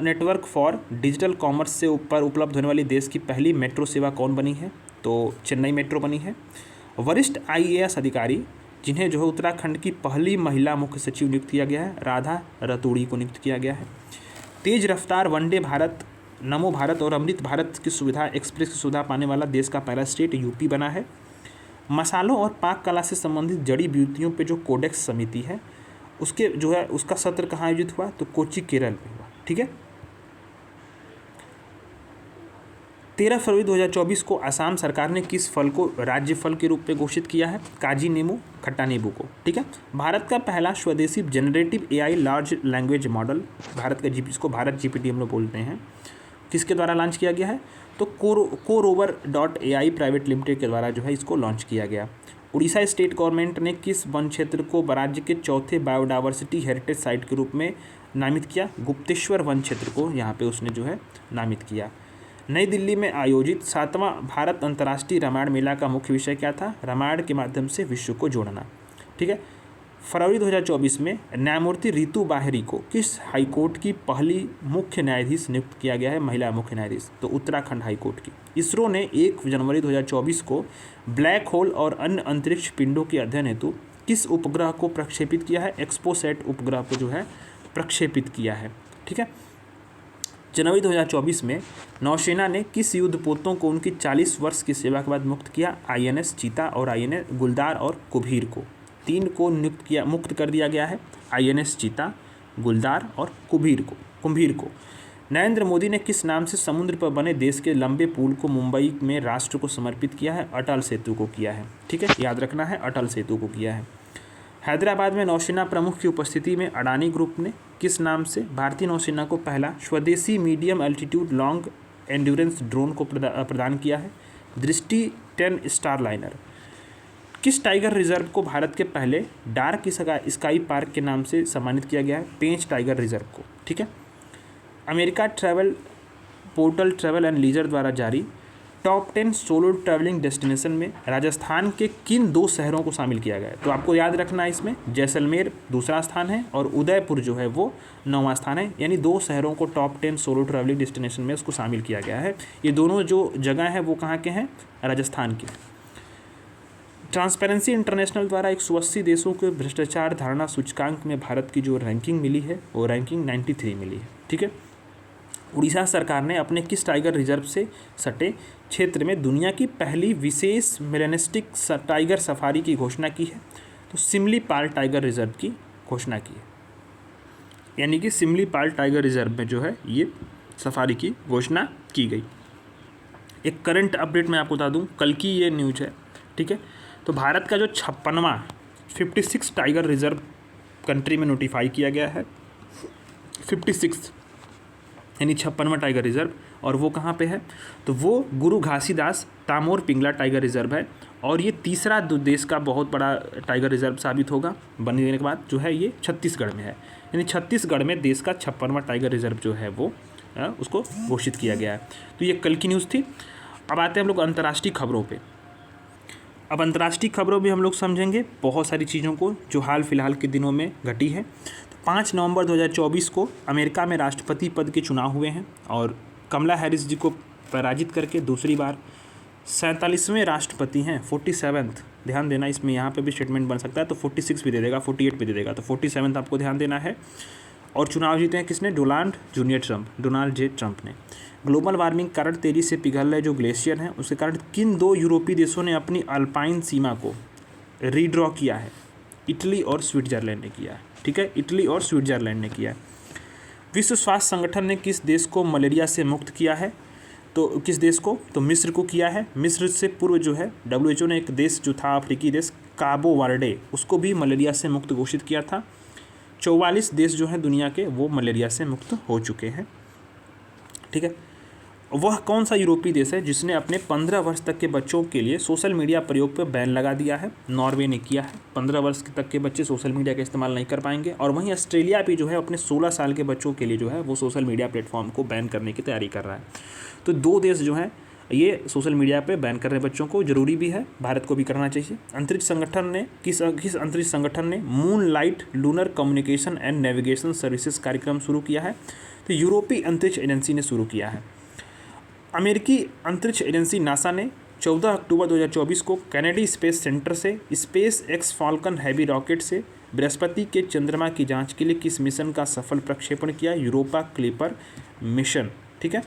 network for digital commerce से ऊपर उपलब्ध होने वाली देश की पहली मेट्रो सेवा कौन बनी है? तो चेन्नई मेट्रो बनी है। वरिष्ठ IAS अधिकारी जिन्हें जो है उत्तराखंड की पहली महिला मुख्य सचिव नियुक्त किया गया है, राधा रतूड़ी को नियुक्त किया गया है। तेज रफ्तार वंदे भारत, नमो भारत और अमृत भारत की सुविधा एक्सप्रेस की सुविधा पाने वाला देश का पहला स्टेट UP बना है। मसालों और पाक कला से संबंधित जड़ी बूटियों पे जो कोडेक्स समिति है उसके जो है उसका सत्र कहाँ आयोजित हुआ? तो कोच्चि, केरल में हुआ। ठीक है। 13 फरवरी 2024 को असम सरकार ने किस फल को राज्य फल के रूप में घोषित किया है? काजी नींबू, खट्टा नींबू को। ठीक है। भारत का पहला स्वदेशी generative AI large language model, Bharat का इसको भारत GPT हम लोग बोलते हैं, किसके द्वारा लॉन्च किया गया है? तो कोरोवर.ai प्राइवेट लिमिटेड के द्वारा जो है इसको लॉन्च किया गया। उड़ीसा स्टेट गवर्नमेंट ने किस वन क्षेत्र को राज्य के चौथे बायोडाइवर्सिटी हेरिटेज साइट के रूप में नामित किया? गुप्तेश्वर वन क्षेत्र को यहाँ पे उसने जो है नामित किया। नई दिल्ली में आयोजित 7वां भारत अंतर्राष्ट्रीय रामायण मेला का मुख्य विषय क्या था? रामायण के माध्यम से विश्व को जोड़ना। ठीक है। फरवरी 2024 में न्यायमूर्ति रितु बाहरी को किस हाईकोर्ट की पहली मुख्य न्यायाधीश नियुक्त किया गया है? महिला मुख्य न्यायाधीश, तो उत्तराखंड हाईकोर्ट की। इसरो ने 1 जनवरी 2024 को ब्लैक होल और अन्य अंतरिक्ष पिंडों के अध्ययन हेतु किस उपग्रह को प्रक्षेपित किया है? एक्सपोसैट उपग्रह को जो है प्रक्षेपित किया है। ठीक है। जनवरी 2024 में नौसेना ने किस युद्धपोतों को उनकी 40 वर्ष की सेवा के बाद मुक्त किया? INS चीता और INS गुलदार और कुम्भीर को। 3 को मुक्त कर दिया गया है, INS चीता, गुलदार और कुम्भीर को। नरेंद्र मोदी ने किस नाम से समुद्र पर बने देश के लंबे पुल को मुंबई में राष्ट्र को समर्पित किया है? अटल सेतु को किया है। ठीक है, याद रखना है, अटल सेतु को किया है। हैदराबाद में नौसेना प्रमुख की उपस्थिति में अडानी ग्रुप ने किस नाम से भारतीय नौसेना को पहला स्वदेशी medium altitude long endurance drone को प्रदान किया है? दृष्टि 10 स्टार लाइनर। किस टाइगर रिजर्व को भारत के पहले डार्क स्काई पार्क के नाम से सम्मानित किया गया है? पेंच टाइगर रिजर्व को। ठीक है, America travel portal travel and leisure द्वारा जारी टॉप 10 सोलो ट्रैवलिंग डेस्टिनेशन में राजस्थान के किन 2 शहरों को शामिल किया गया है? तो आपको याद रखना है, इसमें जैसलमेर दूसरा स्थान है और उदयपुर जो है वो 9वां स्थान है। यानी 2 शहरों को टॉप 10 सोलो ट्रैवलिंग डेस्टिनेशन में उसको शामिल किया गया है। ये दोनों जो जगह हैं वो कहाँ के हैं? राजस्थान के। ट्रांसपेरेंसी इंटरनेशनल द्वारा 180 देशों के भ्रष्टाचार धारणा सूचकांक में भारत की जो रैंकिंग मिली है वो रैंकिंग 93 मिली है। ठीक है, उड़ीसा सरकार ने अपने किस टाइगर रिजर्व से सटे क्षेत्र में दुनिया की पहली विशेष मेलेनिस्टिक टाइगर सफारी की घोषणा की है? तो सिमलीपाल टाइगर रिजर्व की घोषणा की है। यानी कि सिमलीपाल टाइगर रिजर्व में जो है ये सफारी की घोषणा की गई। एक करंट अपडेट मैं आपको बता दूं, कल की ये न्यूज है। ठीक है, तो भारत का जो 56वां 56 टाइगर रिजर्व कंट्री में नोटिफाई किया गया है। 56 यानी 56वां टाइगर रिजर्व, और वो कहाँ पे है? तो वो गुरु घासीदास तामोर पिंगला टाइगर रिजर्व है। और ये तीसरा देश का बहुत बड़ा टाइगर रिजर्व साबित होगा बनने के बाद, जो है ये छत्तीसगढ़ में है। यानी छत्तीसगढ़ में देश का 56वां टाइगर रिजर्व जो है वो उसको घोषित किया गया है। तो ये कल की न्यूज़ थी। अब आते हैं हम लोग अंतर्राष्ट्रीय खबरों पे। अब अंतर्राष्ट्रीय खबरों में हम लोग समझेंगे बहुत सारी चीज़ों को जो हाल फिलहाल के दिनों में घटी है। 5 नवंबर 2024 को अमेरिका में राष्ट्रपति पद के चुनाव हुए हैं और कमला हैरिस जी को पराजित करके दूसरी बार 47वें राष्ट्रपति हैं, 47th। ध्यान देना, इसमें यहाँ पे भी स्टेटमेंट बन सकता है, तो 46 भी दे देगा, 48 भी दे देगा, तो 47th आपको ध्यान देना है। और चुनाव जीते हैं किसने? डोनाल्ड जे ट्रंप ने। ग्लोबल वार्मिंग के कारण तेज़ी से पिघल रहे जो ग्लेशियर हैं उसके कारण किन 2 यूरोपीय देशों ने अपनी अल्पाइन सीमा को रीड्रॉ किया है? इटली और स्विट्जरलैंड ने किया है। ठीक है, इटली और स्विट्जरलैंड ने किया है। विश्व स्वास्थ्य संगठन ने किस देश को मलेरिया से मुक्त किया है? तो किस देश को? तो मिस्र को किया है। मिस्र से पूर्व जो है WHO ने एक देश जो था अफ्रीकी देश काबो वर्डे, उसको भी मलेरिया से मुक्त घोषित किया था। 44 देश जो हैं दुनिया के वो मलेरिया से मुक्त हो चुके हैं। ठीक है, वह कौन सा यूरोपीय देश है जिसने अपने 15 वर्ष तक के बच्चों के लिए सोशल मीडिया प्रयोग पर बैन लगा दिया है? नॉर्वे ने किया है। 15 वर्ष तक के बच्चे सोशल मीडिया का इस्तेमाल नहीं कर पाएंगे। और वहीं ऑस्ट्रेलिया भी जो है अपने 16 साल के बच्चों के लिए जो है वो सोशल मीडिया प्लेटफॉर्म को बैन करने की तैयारी कर रहा है। तो 2 देश जो हैं ये सोशल मीडिया पे बैन कर रहे बच्चों को, ज़रूरी भी है, भारत को भी करना चाहिए। अंतरिक्ष संगठन ने किस अंतरिक्ष संगठन ने moon light lunar communication and navigation services कार्यक्रम शुरू किया है? तो यूरोपीय अंतरिक्ष एजेंसी ने शुरू किया है। अमेरिकी अंतरिक्ष एजेंसी नासा ने 14 अक्टूबर 2024 को कैनेडी स्पेस सेंटर से space x falcon heavy rocket से बृहस्पति के चंद्रमा की जांच के लिए किस मिशन का सफल प्रक्षेपण किया? Europa clipper mission. ठीक है,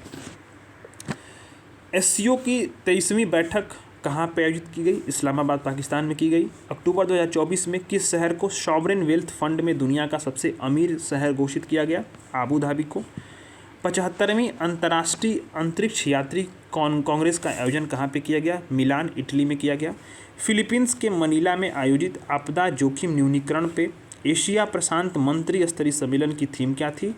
SCO की 23वीं बैठक कहाँ पे आयोजित की गई? इस्लामाबाद पाकिस्तान में की गई। अक्टूबर 2024 में किस शहर को सॉवरेन वेल्थ फंड में दुनिया का सबसे अमीर शहर घोषित किया गया? आबू धाबी को। 75वीं अंतर्राष्ट्रीय अंतरिक्ष यात्री कांग्रेस का आयोजन कहाँ पे किया गया? मिलान, इटली में किया गया। फिलीपींस के मनीला में आयोजित आपदा जोखिम न्यूनीकरण पे एशिया प्रशांत मंत्री स्तरीय सम्मेलन की थीम क्या थी?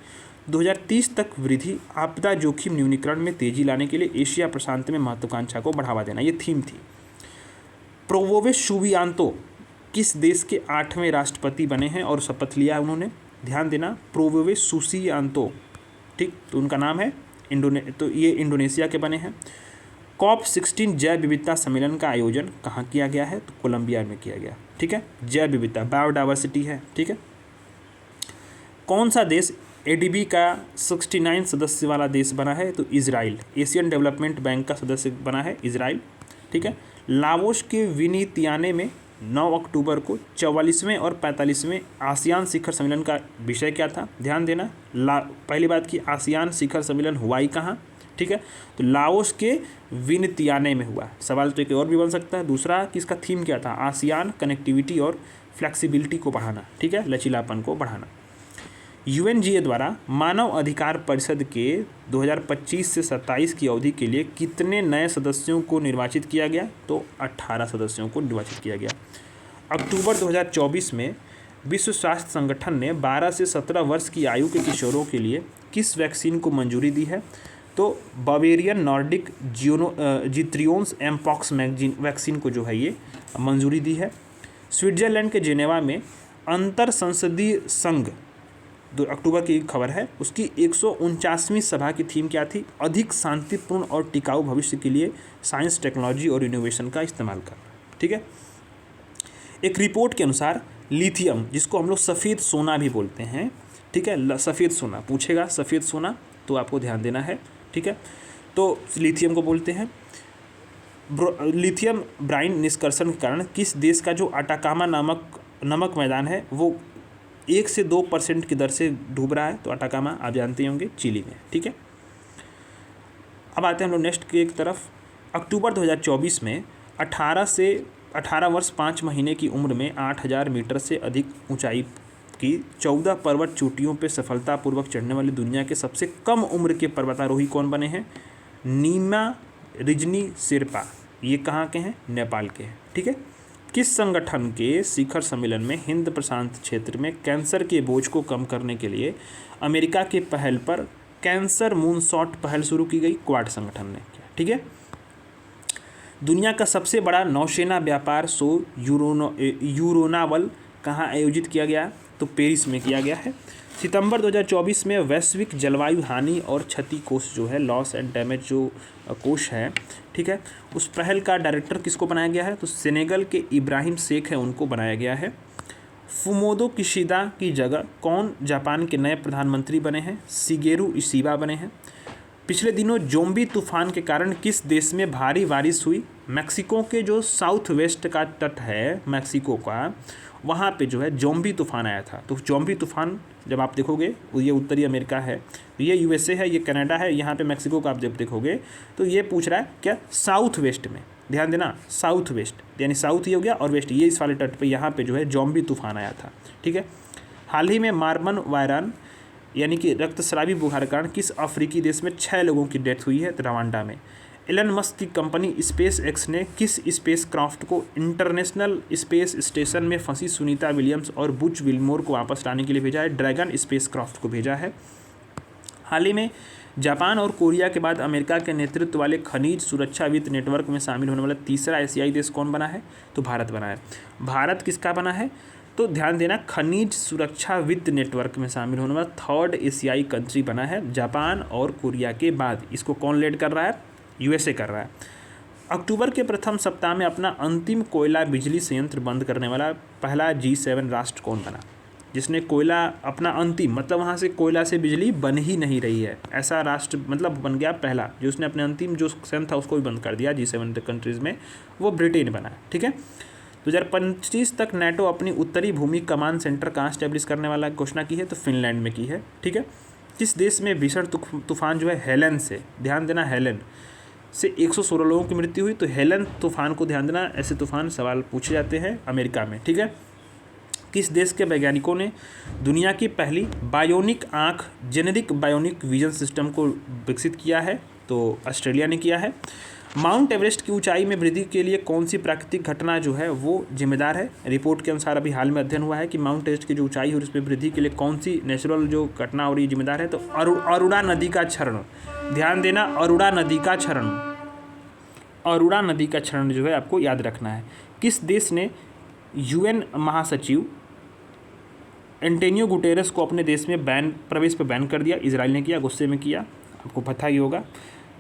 2030 तक वृद्धि, आपदा जोखिम न्यूनीकरण में तेजी लाने के लिए एशिया प्रशांत में महत्वाकांक्षा को बढ़ावा देना, ये थीम थी। प्रोवोवे सुबियांतो किस देश के 8वें राष्ट्रपति बने हैं और शपथ लिया उन्होंने? ध्यान देना, प्रोवोवे सुबियांतो, ठीक, तो उनका नाम है तो ये इंडोनेशिया के बने हैं। COP16 जैव विविधता सम्मेलन का आयोजन कहाँ किया गया है? तो कोलंबिया में किया गया। ठीक है, जैव विविधता बायोडाइवर्सिटी है। ठीक है, कौन सा देश ADB का 69 सदस्य वाला देश बना है? तो इजराइल। एशियन डेवलपमेंट बैंक का सदस्य बना है इजराइल। ठीक है, लाओस के विनितियाने में 9 अक्टूबर को 44वें और 45वें आसियान शिखर सम्मेलन का विषय क्या था? ध्यान देना, पहली बात की आसियान शिखर सम्मेलन हुआ ही कहाँ? ठीक है, तो लाओस के वियतनाम में हुआ। सवाल तो एक और भी बन सकता है। दूसरा कि इसका थीम क्या था? आसियान कनेक्टिविटी और फ्लेक्सिबिलिटी को बढ़ाना, ठीक है, लचीलापन को बढ़ाना। यूएनजीए द्वारा मानव अधिकार परिषद के 2025 से 27 की अवधि के लिए कितने नए सदस्यों को निर्वाचित किया गया? तो 18 सदस्यों को निर्वाचित किया गया। अक्टूबर 2024 में विश्व स्वास्थ्य संगठन ने 12 से 17 वर्ष की आयु के किशोरों के लिए किस वैक्सीन को मंजूरी दी है? तो बावेरियन नॉर्डिक जित्रियोन्स एमपॉक्स वैक्सीन को जो है ये मंजूरी दी है। स्विट्जरलैंड के जेनेवा में अंतर संसदीय संघ 2 अक्टूबर की खबर है, उसकी 149वीं सभा की थीम क्या थी? अधिक शांतिपूर्ण और टिकाऊ भविष्य के लिए साइंस, टेक्नोलॉजी और इनोवेशन का इस्तेमाल करना, ठीक है। एक रिपोर्ट के अनुसार लिथियम, जिसको हम लोग सफ़ेद सोना भी बोलते हैं, ठीक है, सफ़ेद सोना पूछेगा, सफ़ेद सोना, तो आपको ध्यान देना है, ठीक है। तो लिथियम को बोलते हैं। लिथियम ब्राइन निष्कर्षण के कारण किस देश का जो अटाकामा नमक मैदान है वो 1 से 2% की दर से डूब रहा है? तो अटाकामा आप जानते होंगे चिली में, ठीक है। अब आते हैं हम लोग नेक्स्ट के एक तरफ। अक्टूबर 2024 में 18 वर्ष 5 महीने की उम्र में 8000 मीटर से अधिक ऊंचाई की 14 पर्वत चोटियों पर सफलतापूर्वक चढ़ने वाली दुनिया के सबसे कम उम्र के पर्वतारोही कौन बने हैं? नीमा रिजनी शेरपा। ये कहाँ के हैं? नेपाल के हैं, ठीक है। किस संगठन के शिखर सम्मेलन में हिंद प्रशांत क्षेत्र में कैंसर के बोझ को कम करने के लिए अमेरिका के पहल पर कैंसर मूनशॉट पहल शुरू की गई? क्वाड संगठन ने किया, ठीक है। दुनिया का सबसे बड़ा नौसेना व्यापार शो यूरोनावल कहाँ आयोजित किया गया? तो पेरिस में किया गया है। सितंबर 2024 में वैश्विक जलवायु हानि और क्षति कोष जो है, लॉस एंड डैमेज जो कोष है, ठीक है, उस पहल का डायरेक्टर किसको बनाया गया है? तो सेनेगल के इब्राहिम शेख है, उनको बनाया गया है। फुमोदो किशिदा की जगह कौन जापान के नए प्रधानमंत्री बने हैं? शिगेरू इशिबा बने हैं। पिछले दिनों जोम्बी तूफान के कारण किस देश में भारी बारिश हुई? मैक्सिको के जो साउथ वेस्ट का तट है मैक्सिको का, वहाँ पे जो है जोम्बी तूफान आया था। तो जोम्बी तूफान जब आप देखोगे, ये उत्तरी अमेरिका है, ये यूएसए है, ये कनाडा है, यहाँ पे मैक्सिको का आप जब देखोगे तो ये पूछ रहा है क्या? साउथ वेस्ट में, ध्यान देना, साउथ वेस्ट यानी साउथ ये हो गया और वेस्ट ये इस वाले तट पे, यहाँ पे जो है जोम्बी तूफान आया था, ठीक है। हाल ही में मार्बन वायरन यानी कि रक्तस्रावी बुखार के कारण किस अफ्रीकी देश में 6 लोगों की डेथ हुई है? तो रवांडा में। एलन मस्क की कंपनी स्पेस एक्स ने किस स्पेस क्राफ्ट को इंटरनेशनल स्पेस स्टेशन में फंसी सुनीता विलियम्स और बुच विल्मोर को वापस लाने के लिए भेजा है? ड्रैगन स्पेस क्राफ्ट को भेजा है। हाल ही में जापान और कोरिया के बाद अमेरिका के नेतृत्व वाले खनिज सुरक्षा वित्त नेटवर्क में शामिल होने वाला तीसरा एशियाई देश कौन बना है? तो भारत बना है। भारत किसका बना है? तो ध्यान देना, खनिज सुरक्षा वित्त नेटवर्क में शामिल होने वाला 3rd एशियाई कंट्री बना है, जापान और कोरिया के बाद। इसको कौन लीड कर रहा है? यूएसए कर रहा है। अक्टूबर के प्रथम सप्ताह में अपना अंतिम कोयला बिजली संयंत्र बंद करने वाला पहला G7 राष्ट्र कौन बना? जिसने कोयला अपना अंतिम, मतलब वहाँ से कोयला से बिजली बन ही नहीं रही है, ऐसा राष्ट्र मतलब बन गया पहला, जो उसने अपने अंतिम जो संयंत्र था उसको भी बंद कर दिया G7 कंट्रीज़ में, वो ब्रिटेन बना है, ठीक है। 2025 तक नेटो अपनी उत्तरी भूमि कमांड सेंटर कहाँ स्टैब्लिश करने वाला घोषणा की है? तो फिनलैंड में की है, ठीक है। किस देश में भीषण तूफान जो है हेलन से, ध्यान देना, हेलन से 116 लोगों की मृत्यु हुई? तो हेलन तूफान को ध्यान देना, ऐसे तूफान सवाल पूछे जाते हैं अमेरिका में, ठीक है। किस देश के वैज्ञानिकों ने दुनिया की पहली बायोनिक आँख जेनेरिक बायोनिक विजन सिस्टम को विकसित किया है? तो ऑस्ट्रेलिया ने किया है। माउंट एवरेस्ट की ऊंचाई में वृद्धि के लिए कौन सी प्राकृतिक घटना जो है वो जिम्मेदार है? रिपोर्ट के अनुसार अभी हाल में अध्ययन हुआ है कि माउंट एवरेस्ट की जो ऊंचाई है उसमें वृद्धि के लिए कौन सी नेचुरल जो घटना हो रही है जिम्मेदार है? तो अरुणा नदी का क्षरण, ध्यान देना, अरुणा नदी का क्षरण, अरुणा नदी का क्षरण जो है आपको याद रखना है। किस देश ने UN महासचिव एंटोनियो गुटेरेस को अपने देश में प्रवेश पर बैन कर दिया? इजराइल ने किया, गुस्से में किया, आपको पता ही होगा।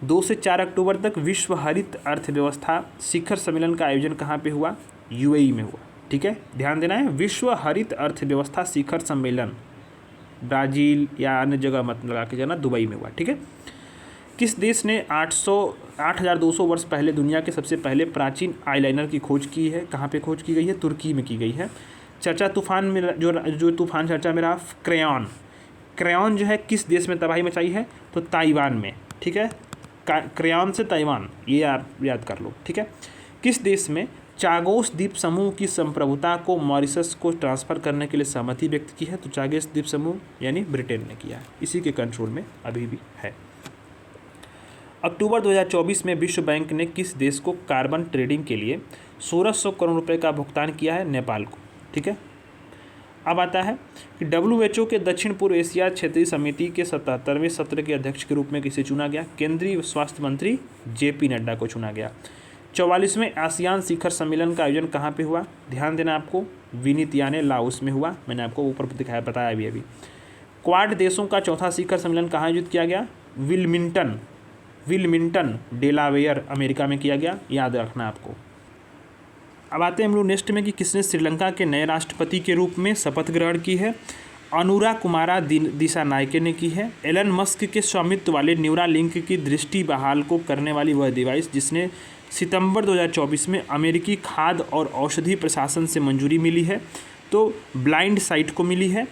2 से 4 अक्टूबर तक विश्व हरित अर्थव्यवस्था शिखर सम्मेलन का आयोजन कहाँ पे हुआ? UAE में हुआ, ठीक है, ध्यान देना है। विश्व हरित अर्थव्यवस्था शिखर सम्मेलन ब्राज़ील या अन्य जगह मत लगा के जाना, दुबई में हुआ, ठीक है। किस देश ने 800 8,200 वर्ष पहले दुनिया के सबसे पहले प्राचीन आईलाइनर की खोज की है। कहाँ पे खोज की गई है? तुर्की में की गई है। चर्चा तूफान में जो तूफान चर्चा में रहा, क्रेयॉन जो है किस देश में तबाही मचाई है? तो ताइवान में। ठीक है, क्रेयॉन से ताइवान, ये आप याद कर लो। ठीक है, किस देश में चागोस द्वीप समूह की संप्रभुता को मॉरिशस को ट्रांसफ़र करने के लिए सहमति व्यक्त की है? तो चागोस द्वीप समूह यानी ब्रिटेन ने किया है, इसी के कंट्रोल में अभी भी है। अक्टूबर 2024 में विश्व बैंक ने किस देश को कार्बन ट्रेडिंग के लिए 1600 करोड़ रुपए का भुगतान किया है? नेपाल को। ठीक है, अब आता है कि WHO के दक्षिण पूर्व एशिया क्षेत्रीय समिति के 77वें सत्र के अध्यक्ष के रूप में किसे चुना गया? केंद्रीय स्वास्थ्य मंत्री JP नड्डा को चुना गया। 44वें आसियान शिखर सम्मेलन का आयोजन कहाँ पे हुआ? ध्यान देना आपको, विनितियाने लाओस में हुआ। मैंने आपको ऊपर दिखाया, बताया अभी। क्वाड देशों का चौथा शिखर सम्मेलन कहाँ आयोजित किया गया? विल्मिंगटन डेलावेयर अमेरिका में किया गया, याद रखना आपको। अब आते हैं हम लोग नेक्स्ट में कि किसने श्रीलंका के नए राष्ट्रपति के रूप में शपथ ग्रहण की है? अनुरा कुमारा दिसानायके ने की है। एलन मस्क के स्वामित्व वाले न्यूरालिंक की दृष्टि बहाल को करने वाली वह डिवाइस जिसने सितंबर 2024 में अमेरिकी खाद्य और औषधि प्रशासन से मंजूरी मिली है, तो ब्लाइंड साइट को मिली है।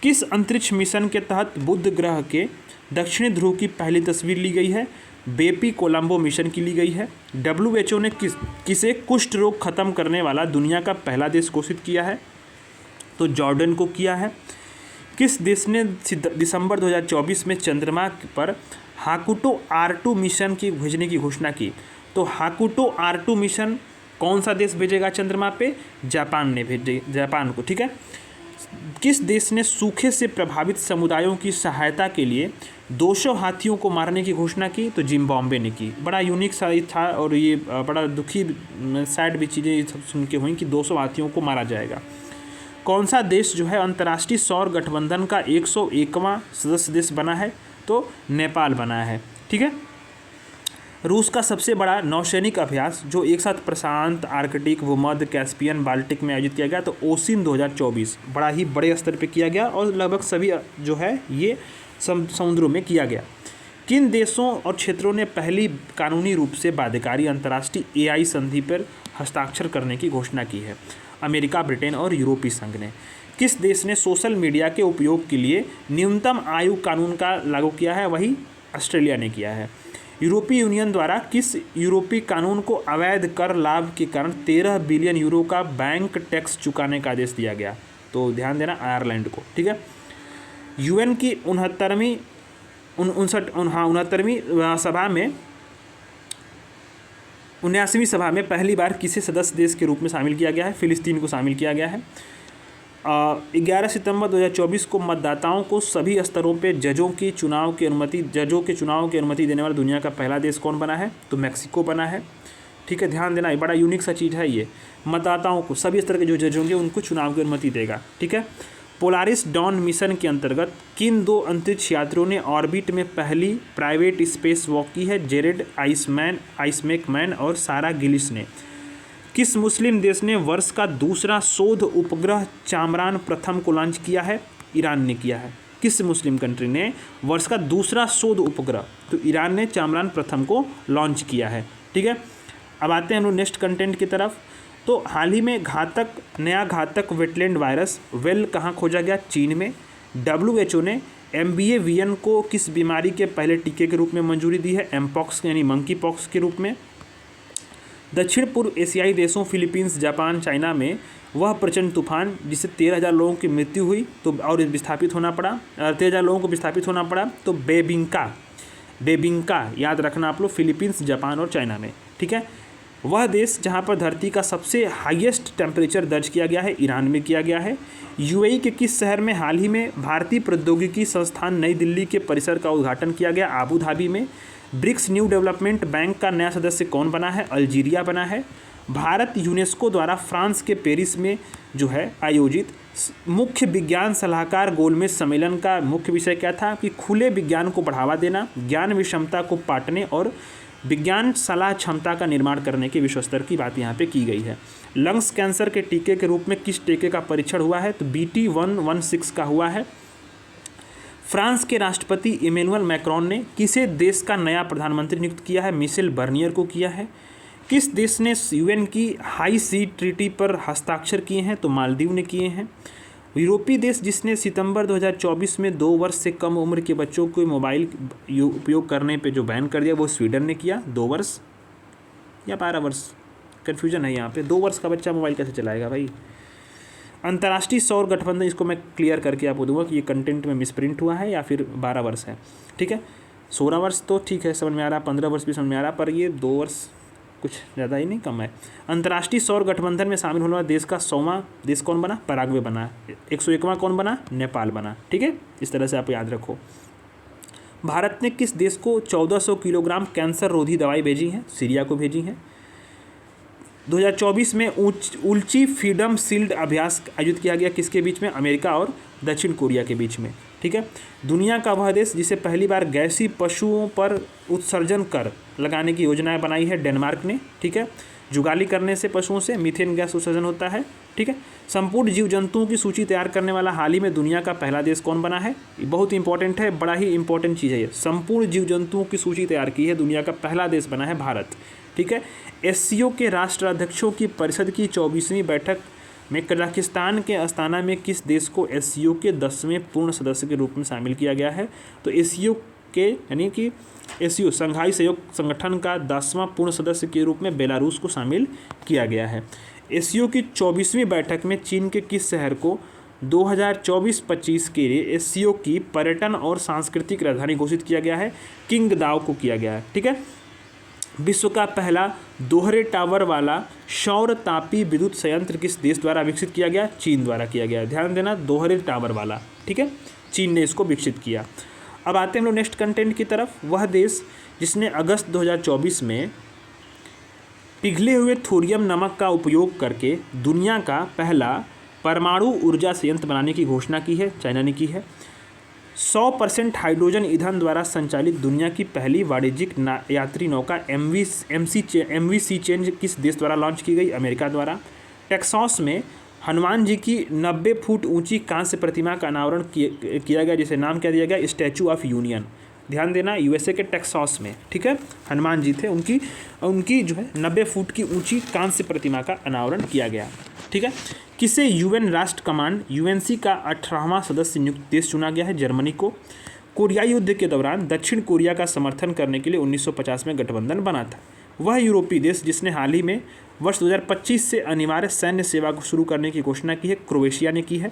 किस अंतरिक्ष मिशन के तहत बुध ग्रह के दक्षिणी ध्रुव की पहली तस्वीर ली गई है? बेपी कोलंबो मिशन की ली गई है। WHO ने किसे कुष्ठ रोग खत्म करने वाला दुनिया का पहला देश घोषित किया है? तो जॉर्डन को किया है। किस देश ने दिसंबर 2024 में चंद्रमा पर हाकुटो R2 मिशन की भेजने की घोषणा की? तो हाकुटो R2 मिशन कौन सा देश भेजेगा चंद्रमा पे? जापान ने भेजे, जापान को। ठीक है, किस देश ने सूखे से प्रभावित समुदायों की सहायता के लिए 200 हाथियों को मारने की घोषणा की? तो जिम्बाब्वे ने की। बड़ा यूनिक सा था और ये बड़ा दुखी सैड भी चीज़ें सब सुन के हुई कि 200 हाथियों को मारा जाएगा। कौन सा देश जो है अंतर्राष्ट्रीय सौर गठबंधन का 101वां सदस्य देश बना है? तो नेपाल बना है। ठीक है, रूस का सबसे बड़ा नौसैनिक अभ्यास जो एक साथ प्रशांत, आर्कटिक, भूमध्य, कैस्पियन, बाल्टिक में आयोजित किया गया, तो ओसिन 2024 बड़ा ही बड़े स्तर पे किया गया और लगभग सभी जो है ये समुद्रों में किया गया। किन देशों और क्षेत्रों ने पहली कानूनी रूप से बाध्यकारी अंतर्राष्ट्रीय AI संधि पर हस्ताक्षर करने की घोषणा की है? अमेरिका, ब्रिटेन और यूरोपीय संघ ने। किस देश ने सोशल मीडिया के उपयोग के लिए न्यूनतम आयु कानून का लागू किया है? वही ऑस्ट्रेलिया ने किया है। यूरोपीय यूनियन द्वारा किस यूरोपीय कानून को अवैध कर लाभ के कारण 13 बिलियन यूरो का बैंक टैक्स चुकाने का आदेश दिया गया? तो ध्यान देना, आयरलैंड को। ठीक है, UN की 69वीं सभा में 79वीं सभा में पहली बार किसे सदस्य देश के रूप में शामिल किया गया है? फिलिस्तीन को शामिल किया गया है। 11 सितंबर 2024 को मतदाताओं को सभी स्तरों पे जजों के चुनाव की अनुमति देने वाला दुनिया का पहला देश कौन बना है? तो मैक्सिको बना है। ठीक है, ध्यान देना, ये बड़ा यूनिक सा चीज़ है। ये मतदाताओं को सभी स्तर के जो जज होंगे उनको चुनाव की अनुमति देगा। ठीक है, पोलारिस डॉन मिशन के अंतर्गत किन 2 अंतरिक्ष यात्रियों ने ऑर्बिट में पहली प्राइवेट स्पेस वॉक की है? जेरेड आइसमैकमैन और सारा गिलिस ने। किस मुस्लिम देश ने वर्ष का दूसरा शोध उपग्रह चामरान प्रथम को लॉन्च किया है? ईरान ने किया है। किस मुस्लिम कंट्री ने वर्ष का दूसरा शोध उपग्रह? तो ईरान ने चामरान प्रथम को लॉन्च किया है। ठीक है, अब आते हैं हम लोग नेक्स्ट कंटेंट की तरफ। तो हाल ही में नया घातक वेटलैंड वायरस वेल कहाँ खोजा गया? चीन में। WHO ने MBAVN को किस बीमारी के पहले टीके के रूप में मंजूरी दी है? एमपॉक्स यानी मंकी पॉक्स के रूप में। दक्षिण पूर्व एशियाई देशों फिलीपींस, जापान, चाइना में वह प्रचंड तूफान जिससे 13,000 लोगों की मृत्यु हुई तो और विस्थापित होना पड़ा, 13,000 लोगों को विस्थापित होना पड़ा, तो बेबिंका याद रखना आप लोग, फिलीपींस, जापान और चाइना में। ठीक है, वह देश जहां पर धरती का सबसे हाईएस्ट टेम्परेचर दर्ज किया गया है, ईरान में किया गया है। UAE के किस शहर में हाल ही में भारतीय प्रौद्योगिकी संस्थान नई दिल्ली के परिसर का उद्घाटन किया गया? आबू धाबी में। ब्रिक्स न्यू डेवलपमेंट बैंक का नया सदस्य कौन बना है? अल्जीरिया बना है। भारत यूनेस्को द्वारा फ्रांस के पेरिस में जो है आयोजित मुख्य विज्ञान सलाहकार गोलमेज सम्मेलन का मुख्य विषय क्या था? कि खुले विज्ञान को बढ़ावा देना, ज्ञान विषमता को पाटने और विज्ञान सलाह क्षमता का निर्माण करने के विश्व स्तर की बात यहाँ पे की गई है। लंग्स कैंसर के टीके के रूप में किस टीके का परीक्षण हुआ है? तो BT116 का हुआ है। फ्रांस के राष्ट्रपति इमैनुअल मैक्रोन ने किसे देश का नया प्रधानमंत्री नियुक्त किया है? मिशेल बर्नियर को किया है। किस देश ने यूएन की हाई सी ट्रीटी पर हस्ताक्षर किए हैं? तो मालदीव ने किए हैं। यूरोपीय देश जिसने सितंबर 2024 में 2 वर्ष से कम उम्र के बच्चों को मोबाइल उपयोग करने पे जो बैन कर दिया वो स्वीडन ने किया। 2 वर्ष या 12 वर्ष, कन्फ्यूजन है यहाँ पे। 2 वर्ष का बच्चा मोबाइल कैसे चलाएगा भाई? अंतर्राष्ट्रीय सौर गठबंधन, इसको मैं क्लियर करके आपको दूंगा कि ये कंटेंट में मिसप्रिंट हुआ है या फिर 12 वर्ष है, ठीक है। 16 वर्ष तो ठीक है, समझ में आ रहा, 15 वर्ष भी समझ में आ रहा, पर ये 2 वर्ष कुछ ज़्यादा ही नहीं, कम है। अंतर्राष्ट्रीय सौर गठबंधन में शामिल होने वाला देश का 100वां देश कौन बना? पराग्वे बना। 101वां कौन बना? नेपाल बना, ठीक है। इस तरह से आप याद रखो। भारत ने किस देश को 1400 किलोग्राम कैंसर रोधी दवाई भेजी है? सीरिया को भेजी है। 2024 में उल्ची फ्रीडम शील्ड अभ्यास आयोजित किया गया किसके बीच में? अमेरिका और दक्षिण कोरिया के बीच में, ठीक है। दुनिया का वह देश जिसे पहली बार गैसीय पशुओं पर उत्सर्जन कर लगाने की योजनाएं बनाई है? डेनमार्क ने, ठीक है। जुगाली करने से पशुओं से मीथेन गैस उत्सर्जन होता है, ठीक है। संपूर्ण जीव जंतुओं की सूची तैयार करने वाला हाल ही में दुनिया का पहला देश कौन बना है? बहुत इंपॉर्टेंट है, बड़ा ही इंपॉर्टेंट चीज़ है ये। संपूर्ण जीव जंतुओं की सूची तैयार की है, दुनिया का पहला देश बना है भारत, ठीक है। एससीओ के राष्ट्राध्यक्षों की परिषद की 24वीं बैठक में कजाकिस्तान के अस्ताना में किस देश को एससीओ के 10वें पूर्ण सदस्य के रूप में शामिल किया गया है? तो एससीओ के यानी कि एससीओ शंघाई सहयोग संगठन का 10वां पूर्ण सदस्य के रूप में बेलारूस को शामिल किया गया है। एससीओ की 24वीं बैठक में चीन के किस शहर को 2024-25 के लिए एससीओ की पर्यटन और सांस्कृतिक राजधानी घोषित किया गया है? किंगदाओ को किया गया है, ठीक है। विश्व का पहला दोहरे टावर वाला सौर तापी विद्युत संयंत्र किस देश द्वारा विकसित किया गया? चीन द्वारा किया गया। ध्यान देना, दोहरे टावर वाला, ठीक है, चीन ने इसको विकसित किया। अब आते हैं हम लोग नेक्स्ट कंटेंट की तरफ। वह देश जिसने अगस्त 2024 में पिघले हुए थोरियम नमक का उपयोग करके दुनिया का पहला परमाणु ऊर्जा संयंत्र बनाने की घोषणा की है? चाइना ने की है। 100% हाइड्रोजन ईंधन द्वारा संचालित दुनिया की पहली वाणिज्यिक यात्री नौका MVC चेंज किस देश द्वारा लॉन्च की गई? अमेरिका द्वारा। टेक्सास में हनुमान जी की 90 फुट ऊंची कांस्य प्रतिमा का अनावरण किया गया, जिसे नाम क्या दिया गया? Statue of union. ध्यान देना, यूएसए के टेक्सास में, ठीक है, हनुमान जी थे, उनकी जो है 90 फुट की ऊंची कांस्य प्रतिमा का अनावरण किया गया, ठीक है। किसे यूएन राष्ट्र कमांड यूएनसी का 18वां सदस्य नियुक्त देश चुना गया है? जर्मनी को। कोरियाई युद्ध के दौरान दक्षिण कोरिया का समर्थन करने के लिए 1950 में गठबंधन बना था। वह यूरोपीय देश जिसने हाल ही में वर्ष 2025 से अनिवार्य सैन्य सेवा को शुरू करने की घोषणा की है? क्रोएशिया ने की है।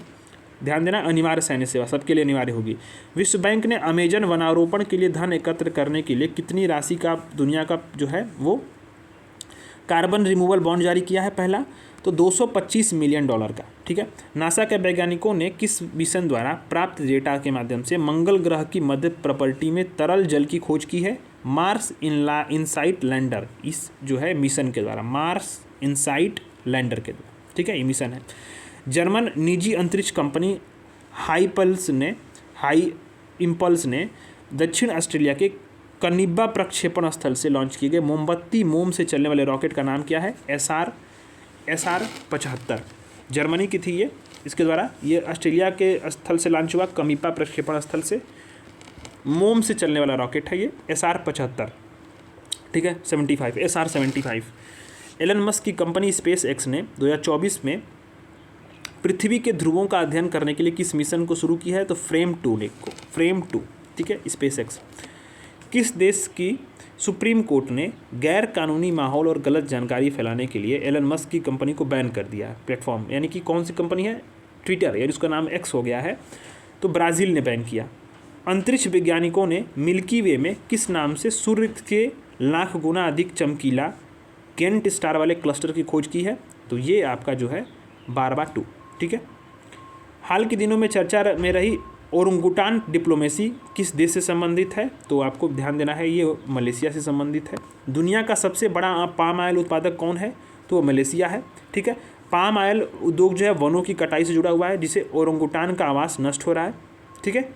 ध्यान देना, अनिवार्य सैन्य सेवा सबके लिए अनिवार्य होगी। विश्व बैंक ने अमेजन वनारोपण के लिए धन एकत्र करने के लिए कितनी राशि का दुनिया का जो है वो कार्बन रिमूवल बॉन्ड जारी किया है? पहला तो $225 मिलियन का, ठीक है। नासा के वैज्ञानिकों ने किस मिशन द्वारा प्राप्त डेटा के माध्यम से मंगल ग्रह की मध्य प्रॉपर्टी में तरल जल की खोज की है? मार्स इनसाइट लैंडर, इस जो है मिशन के द्वारा, मार्स इनसाइट लैंडर के द्वारा, ठीक है, ये मिशन है। जर्मन निजी अंतरिक्ष कंपनी हाई इम्पल्स ने दक्षिण ऑस्ट्रेलिया के कनिब्बा प्रक्षेपण स्थल से लॉन्च किए गए मोमबत्ती मोम से चलने वाले रॉकेट का नाम क्या है? SR-75 जर्मनी की थी ये। इसके द्वारा ये ऑस्ट्रेलिया के स्थल से लॉन्च हुआ, कनिब्बा प्रक्षेपण स्थल से मोम से चलने वाला रॉकेट है ये SR-75, ठीक है, 75 SR-75। एलन मस्क की कंपनी स्पेस एक्स ने 2024 में पृथ्वी के ध्रुवों का अध्ययन करने के लिए किस मिशन को शुरू किया है? तो फ्रेम 2, ठीक है, स्पेस एक्स। किस देश की सुप्रीम कोर्ट ने गैर कानूनी माहौल और गलत जानकारी फैलाने के लिए एलन मस्क की कंपनी को बैन कर दिया है? प्लेटफॉर्म, यानी कि कौन सी कंपनी है? ट्विटर, यानी उसका नाम एक्स हो गया है, तो ब्राज़ील ने बैन किया। अंतरिक्ष वैज्ञानिकों ने मिल्की वे में किस नाम से सूर्य के लाख गुना अधिक चमकीला केंट स्टार वाले क्लस्टर की खोज की है? तो ये आपका जो है बारबा-2, ठीक है। हाल के दिनों में चर्चा में रही ओरंगुटान डिप्लोमेसी किस देश से संबंधित है? तो आपको ध्यान देना है, ये मलेशिया से संबंधित है। दुनिया का सबसे बड़ा पाम ऑयल उत्पादक कौन है? तो मलेशिया है, ठीक है। पाम ऑयल उद्योग जो है वनों की कटाई से जुड़ा हुआ है, जिससे ओरंगुटान का आवास नष्ट हो रहा है, ठीक है।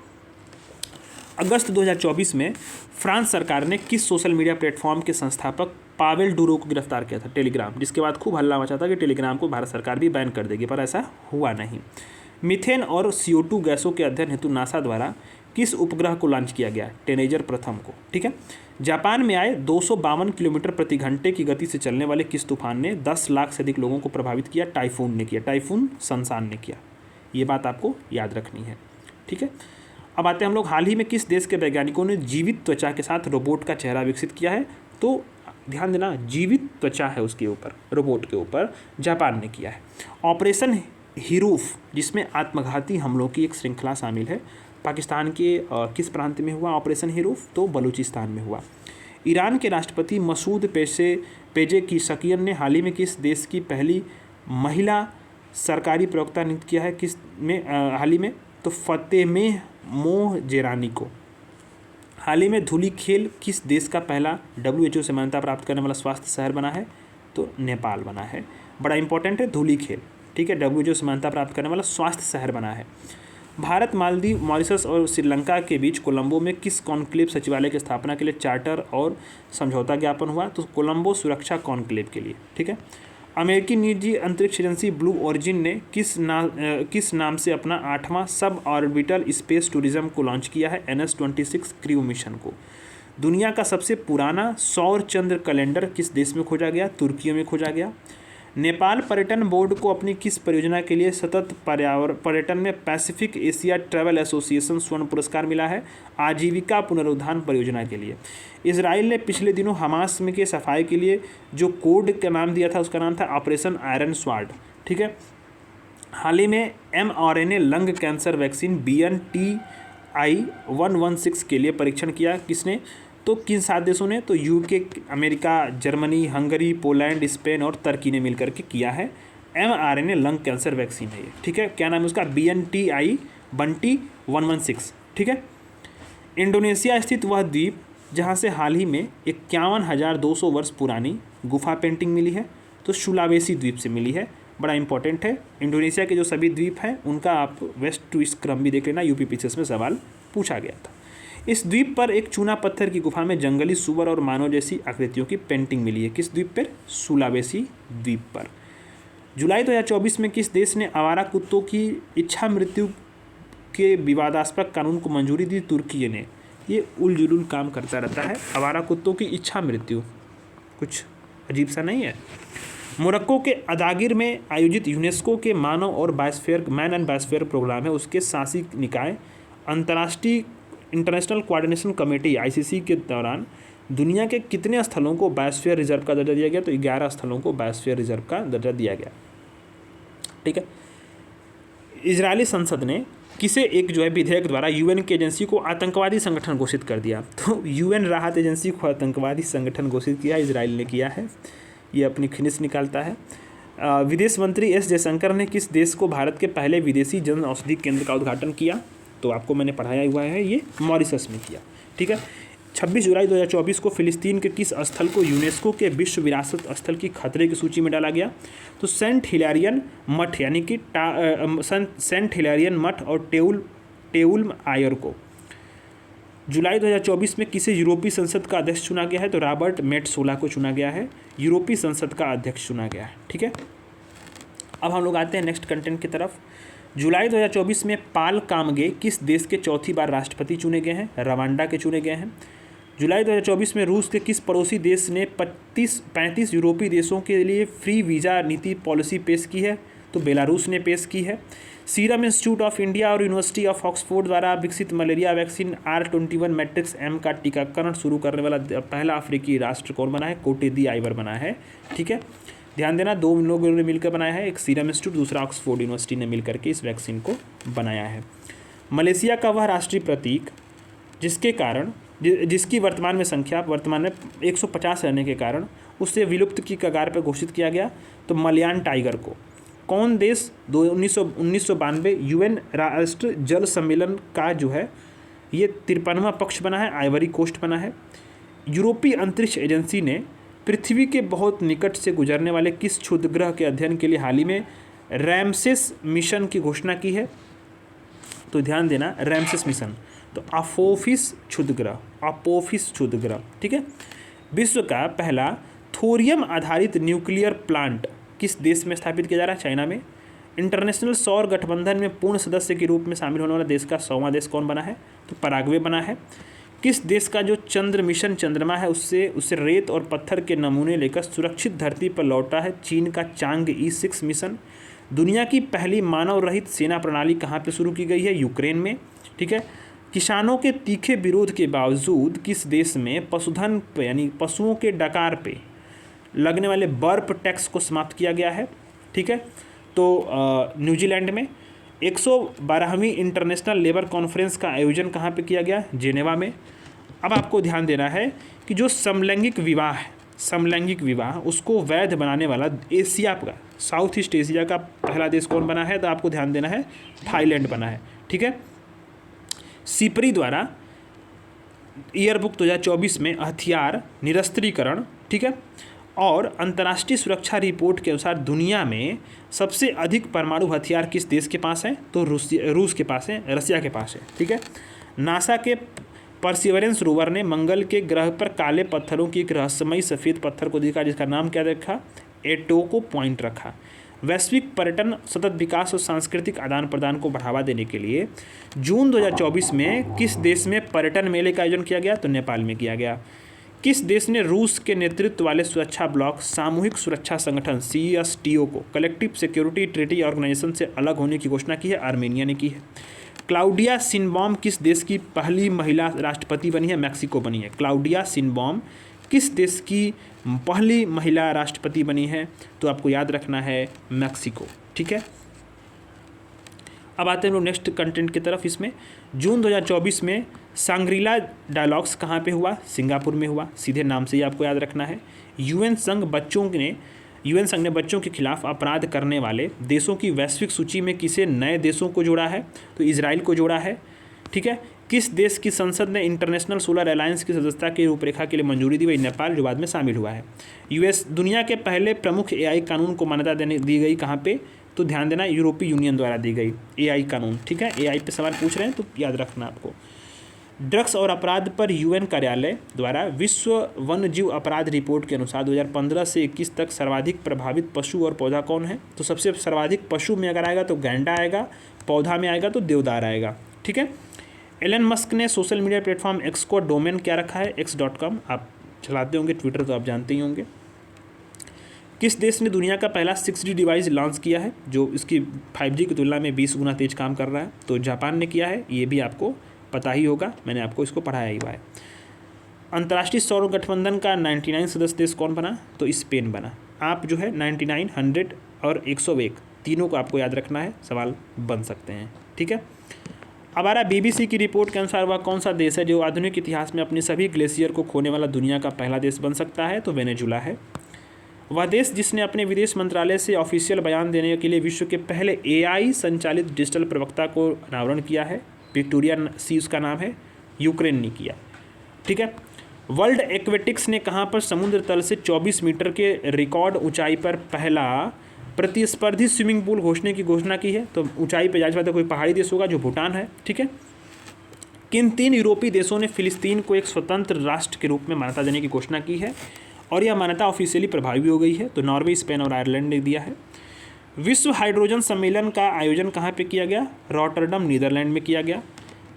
अगस्त 2024 में फ्रांस सरकार ने किस सोशल मीडिया प्लेटफॉर्म के संस्थापक पावेल डुरो को गिरफ्तार किया था? टेलीग्राम, जिसके बाद खूब हल्ला मचा था कि टेलीग्राम को भारत सरकार भी बैन कर देगी, पर ऐसा हुआ नहीं। मीथेन और CO2 गैसों के अध्ययन हेतु नासा द्वारा किस उपग्रह को लॉन्च किया गया? टेनेजर प्रथम को। ठीक है। जापान में आए 252 किलोमीटर प्रति घंटे की गति से चलने वाले किस तूफान ने 10 लाख से अधिक लोगों को प्रभावित किया? टाइफून ने किया। टाइफून सनशान ने किया। ये बात आपको याद रखनी है। ठीक है। अब आते हैं हम लोग, हाल ही में किस देश के वैज्ञानिकों ने जीवित त्वचा के साथ रोबोट का चेहरा विकसित किया है? तो ध्यान देना, जीवित त्वचा है उसके ऊपर, रोबोट के ऊपर, जापान ने किया है। ऑपरेशन हिरूफ, जिसमें आत्मघाती हमलों की एक श्रृंखला शामिल है, पाकिस्तान के किस प्रांत में हुआ ऑपरेशन हिरूफ? तो बलूचिस्तान में हुआ। ईरान के राष्ट्रपति मसूद पेजेशकियन ने हाल ही में किस देश की पहली महिला सरकारी प्रवक्ता नियुक्त किया है? किस में हाल ही में? तो फतेमेह मोहजेरानी को। हाल ही में धुलीखेल किस देश का पहला WHO से मान्यता प्राप्त करने वाला स्वास्थ्य शहर बना है? तो नेपाल बना है। बड़ा इंपॉर्टेंट है धुलीखेल। ठीक है। WHO से मान्यता प्राप्त करने वाला स्वास्थ्य शहर बना है। भारत, मालदीव, मॉरिशस और श्रीलंका के बीच कोलंबो में किस कॉन्क्लेव सचिवालय की स्थापना के लिए चार्टर और समझौता ज्ञापन हुआ? तो कोलंबो सुरक्षा कॉन्क्लेव के लिए। ठीक है। अमेरिकी निजी अंतरिक्ष एजेंसी ब्लू ओरिजिन ने किस नाम से अपना 8वां सब ऑर्बिटल स्पेस टूरिज्म को लॉन्च किया है? NS-26 क्रू मिशन को। दुनिया का सबसे पुराना सौर चंद्र कैलेंडर किस देश में खोजा गया? तुर्की में खोजा गया। नेपाल पर्यटन बोर्ड को अपनी किस परियोजना के लिए सतत पर्यटन में पैसिफिक एशिया ट्रैवल एसोसिएशन स्वर्ण पुरस्कार मिला है? आजीविका पुनरुत्थान परियोजना के लिए। इजराइल ने पिछले दिनों हमास में के सफाई के लिए जो कोड का नाम दिया था, उसका नाम था ऑपरेशन आयरन स्वार्ड। ठीक है। हाल ही में mRNA lung cancer vaccine BNTI-116 के लिए परीक्षण किया किसने? तो किन 7 देशों ने? तो UK, America, Germany, Hungary, Poland, Spain और तुर्की ने मिलकर के किया है। mRNA लंग कैंसर वैक्सीन है ये। ठीक है। क्या नाम है उसका? BNTI-116। ठीक है। इंडोनेशिया स्थित वह द्वीप जहाँ से हाल ही में 51,200 वर्ष पुरानी गुफा पेंटिंग मिली है? तो सुलावेसी द्वीप से मिली है। बड़ा इंपॉर्टेंट है। इंडोनेशिया के जो सभी द्वीप हैं उनका आप वेस्ट टू ईस्ट क्रम भी देख लेना, UPPCS में सवाल पूछा गया था। इस द्वीप पर एक चूना पत्थर की गुफा में जंगली सुअर और मानव जैसी आकृतियों की पेंटिंग मिली है। किस द्वीप पर? सुलावेसी द्वीप पर। जुलाई 2024 में किस देश ने आवारा कुत्तों की इच्छा मृत्यु के विवादास्पद कानून को मंजूरी दी? तुर्की ने। ये उलझुल काम करता रहता है, आवारा कुत्तों की इच्छा मृत्यु, कुछ अजीब सा नहीं है। मोरक्को के अदागिर में आयोजित यूनेस्को के मानव और मैन एंड बायोस्फीयर प्रोग्राम है, उसके शासी निकाय अंतर्राष्ट्रीय इंटरनेशनल कोऑर्डिनेशन कमेटी ICC के दौरान दुनिया के कितने स्थलों को बायोस्फीयर रिजर्व का दर्जा दिया गया? तो 11 स्थलों को बायोस्फीयर रिजर्व का दर्जा दिया गया। ठीक है। इजरायली संसद ने किसे एक जो है विधेयक द्वारा UN की एजेंसी को आतंकवादी संगठन घोषित कर दिया? तो UN राहत एजेंसी को आतंकवादी संगठन घोषित किया, इजराइल ने किया है। ये अपनी खिनिस निकालता है। विदेश मंत्री S जयशंकर ने किस देश को भारत के पहले विदेशी जन औषधि केंद्र का उद्घाटन किया? तो आपको मैंने पढ़ाया हुआ है, ये मॉरिशस में किया। ठीक है। 26 जुलाई 2024 को फिलिस्तीन के किस स्थल को यूनेस्को के विश्व विरासत स्थल की खतरे की सूची में डाला गया? तो सेंट हिलारियन मठ, यानी कि सेंट हिलारियन मठ और टेउल्म आयर को। जुलाई 2024 में किसे यूरोपीय संसद का अध्यक्ष चुना गया है? तो रॉबर्ट मेट्सोला को चुना गया है, यूरोपीय संसद का अध्यक्ष चुना गया है। ठीक है। अब हम लोग आते हैं नेक्स्ट कंटेंट की तरफ। जुलाई 2024 में पाल कामगे किस देश के चौथी बार राष्ट्रपति चुने गए हैं? रवांडा के चुने गए हैं। जुलाई 2024 में रूस के किस पड़ोसी देश ने 35 यूरोपीय देशों के लिए फ्री वीज़ा नीति पॉलिसी पेश की है? तो बेलारूस ने पेश की है। सीरम इंस्टीट्यूट ऑफ इंडिया और यूनिवर्सिटी ऑफ ऑक्सफोर्ड द्वारा विकसित malaria vaccine R21 matrix M का टीकाकरण शुरू करने वाला पहला अफ्रीकी राष्ट्र कौन बना है? कोटे दी आइवर बना है। ठीक है। ध्यान देना, 2 लोगों ने मिलकर बनाया है, एक सीरम इंस्टीट्यूट, दूसरा ऑक्सफोर्ड यूनिवर्सिटी ने मिलकर के इस वैक्सीन को बनाया है। मलेशिया का वह राष्ट्रीय प्रतीक जिसकी वर्तमान में 150 रहने के कारण उससे विलुप्त की कगार पर घोषित किया गया, तो मलयान टाइगर को। कौन देश 1992 UN राष्ट्र जल सम्मेलन का जो है ये 53वां पक्ष बना है? आइवरी कोस्ट बना है। यूरोपीय अंतरिक्ष एजेंसी ने पृथ्वी के बहुत निकट से गुजरने वाले किस क्षुद्रग्रह के अध्ययन के लिए हाल ही में रैमसेस मिशन की घोषणा की है? तो ध्यान देना, रैमसेस मिशन, तो अपोफिस क्षुद्रग्रह। ठीक है। विश्व का पहला थोरियम आधारित न्यूक्लियर प्लांट किस देश में स्थापित किया जा रहा है? चाइना में। इंटरनेशनल सौर गठबंधन में पूर्ण सदस्य के रूप में शामिल होने वाला देश का 100वां देश कौन बना है? तो पराग्वे बना है। किस देश का जो चंद्र मिशन चंद्रमा है उससे रेत और पत्थर के नमूने लेकर सुरक्षित धरती पर लौटा है? चीन का चांग E6 मिशन। दुनिया की पहली मानव रहित सेना प्रणाली कहाँ पे शुरू की गई है? यूक्रेन में। ठीक है। किसानों के तीखे विरोध के बावजूद किस देश में पशुधन पे यानी पशुओं के डकार पे लगने वाले बर्फ टैक्स को समाप्त किया गया है? ठीक है। तो न्यूजीलैंड में। 112वीं इंटरनेशनल लेबर कॉन्फ्रेंस का आयोजन कहाँ पे किया गया? जेनेवा में। अब आपको ध्यान देना है कि जो समलैंगिक विवाह उसको वैध बनाने वाला एशिया का, साउथ ईस्ट एशिया का पहला देश कौन बना है? तो आपको ध्यान देना है थाईलैंड बना है। ठीक है। सिपरी द्वारा ईयरबुक 2024 में हथियार निरस्त्रीकरण, ठीक है, और अंतर्राष्ट्रीय सुरक्षा रिपोर्ट के अनुसार दुनिया में सबसे अधिक परमाणु हथियार किस देश के पास है? तो रूस के पास है, रसिया के पास है। ठीक है। नासा के परसिवरेंस रोवर ने मंगल के ग्रह पर काले पत्थरों की एक रहस्यमयी सफ़ेद पत्थर को देखा, जिसका नाम क्या रखा? एटोको पॉइंट रखा। वैश्विक पर्यटन, सतत विकास और सांस्कृतिक आदान प्रदान को बढ़ावा देने के लिए जून 2024 में किस देश में पर्यटन मेले का आयोजन किया गया? तो नेपाल में किया गया। किस देश ने रूस के नेतृत्व वाले सुरक्षा ब्लॉक सामूहिक सुरक्षा संगठन CSTO को कलेक्टिव सिक्योरिटी ट्रीटी ऑर्गेनाइजेशन से अलग होने की घोषणा की है? आर्मेनिया ने की है। क्लाउडिया शिनबॉम किस देश की पहली महिला राष्ट्रपति बनी है? मैक्सिको बनी है। क्लाउडिया शिनबॉम किस देश की पहली महिला राष्ट्रपति बनी है? तो आपको याद रखना है मैक्सिको। ठीक है। अब आते हैं लोग नेक्स्ट कंटेंट की तरफ। इसमें जून 2024 में सांग्रीला डायलॉग्स कहाँ पे हुआ? सिंगापुर में हुआ। सीधे नाम से ही आपको याद रखना है। यूएन संघ ने बच्चों के खिलाफ अपराध करने वाले देशों की वैश्विक सूची में किसे नए देशों को जोड़ा है? तो इजराइल को जोड़ा है। ठीक है। किस देश की संसद ने इंटरनेशनल सोलर अलायंस की सदस्यता की रूपरेखा के लिए मंजूरी दी? वही नेपाल, जो बाद में शामिल हुआ है। US दुनिया के पहले प्रमुख AI कानून को मान्यता दी गई कहाँ पे? तो ध्यान देना, यूरोपीय यूनियन द्वारा दी गई AI कानून। ठीक है। AI पे सवाल पूछ रहे हैं तो याद रखना आपको। ड्रग्स और अपराध पर UN कार्यालय द्वारा विश्व वन्यजीव अपराध रिपोर्ट के अनुसार 2015 से 21 तक सर्वाधिक प्रभावित पशु और पौधा कौन है? तो सबसे सर्वाधिक पशु में अगर आएगा तो गैंडा आएगा, पौधा में आएगा तो देवदार आएगा। ठीक है। एलन मस्क ने सोशल मीडिया प्लेटफॉर्म X को डोमेन क्या रखा है? x.com। आप चलाते होंगे ट्विटर तो आप जानते ही होंगे। किस देश ने दुनिया का पहला 6G डिवाइस लॉन्च किया है, जो इसकी 5G की तुलना में 20 गुना तेज काम कर रहा है? तो जापान ने किया है। ये भी आपको पता ही होगा, मैंने आपको इसको पढ़ाया ही हुआ है। अंतर्राष्ट्रीय सौर गठबंधन का 99 सदस्य देश कौन बना? तो स्पेन बना। आप जो है 99, 100 और 101 तीनों को आपको याद रखना है, सवाल बन सकते हैं। ठीक है। अब आ रहा BBC की रिपोर्ट के अनुसार वह कौन सा देश है जो आधुनिक इतिहास में अपने सभी ग्लेशियर को खोने वाला दुनिया का पहला देश बन सकता है? तो वेनेजुला है। वह देश जिसने अपने विदेश मंत्रालय से ऑफिशियल बयान देने के लिए विश्व के पहले AI संचालित डिजिटल प्रवक्ता को अनावरण किया है? विक्टोरिया सी उसका नाम है। यूक्रेन ने किया। ठीक है। वर्ल्ड एक्वेटिक्स ने कहाँ पर समुद्र तल से 24 मीटर के रिकॉर्ड ऊंचाई पर पहला प्रतिस्पर्धी स्विमिंग पूल घोषणा की है? तो ऊंचाई पर जाहिर बात है कोई पहाड़ी देश होगा, जो भूटान है। ठीक है। किन 3 यूरोपीय देशों ने फिलिस्तीन को एक स्वतंत्र राष्ट्र के रूप में मान्यता देने की घोषणा की है और यह मान्यता ऑफिशियली प्रभावी भी हो गई है? तो नॉर्वे, स्पेन और आयरलैंड ने दिया है। विश्व हाइड्रोजन सम्मेलन का आयोजन कहाँ पे किया गया? रॉटरडम, नीदरलैंड में किया गया।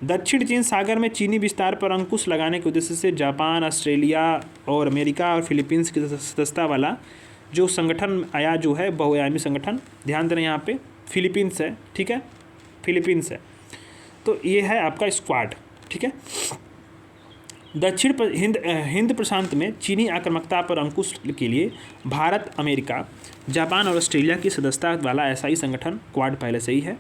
दक्षिण चीन सागर में चीनी विस्तार पर अंकुश लगाने के उद्देश्य से जापान, ऑस्ट्रेलिया और अमेरिका और फिलीपींस की सदस्यता वाला जो संगठन आया, जो है बहुआयामी संगठन, ध्यान देना यहाँ पे फिलीपींस है। ठीक है। फिलीपींस है। तो ये है आपका स्क्वाड। ठीक है। दक्षिण हिंद प्रशांत में चीनी आक्रामकता पर अंकुश के लिए भारत, अमेरिका, जापान और ऑस्ट्रेलिया की सदस्यता वाला ऐसा ही संगठन क्वाड पहले से ही है।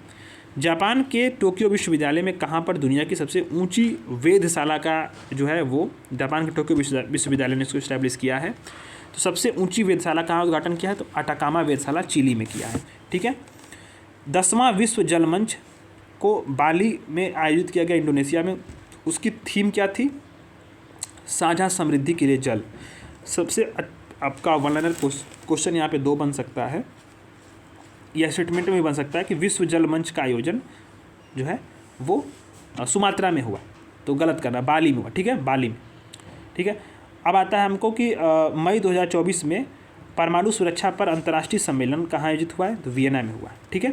जापान के टोक्यो विश्वविद्यालय में कहाँ पर दुनिया की सबसे ऊंची वेधशाला का जो है वो जापान के टोक्यो विश्वविद्यालय ने इसको इस्टेब्लिश किया है? तो सबसे ऊंची वेधशाला कहाँ उद्घाटन किया है? तो अटाकामा वेधशाला चिली में किया है। ठीक है। 10वां विश्व जल मंच को बाली में आयोजित किया गया, इंडोनेशिया में। उसकी थीम क्या थी? साझा समृद्धि के लिए जल। सबसे आपका वन लाइनर क्वेश्चन यहाँ पे 2 बन सकता है, यह स्टेटमेंट में भी बन सकता है कि विश्व जल मंच का आयोजन जो है वो सुमात्रा में हुआ, तो गलत करना, बाली में हुआ। ठीक है। बाली में। ठीक है। अब आता है हमको कि मई 2024 में परमाणु सुरक्षा पर अंतर्राष्ट्रीय सम्मेलन कहाँ आयोजित हुआ है? तो वियना में हुआ। ठीक है।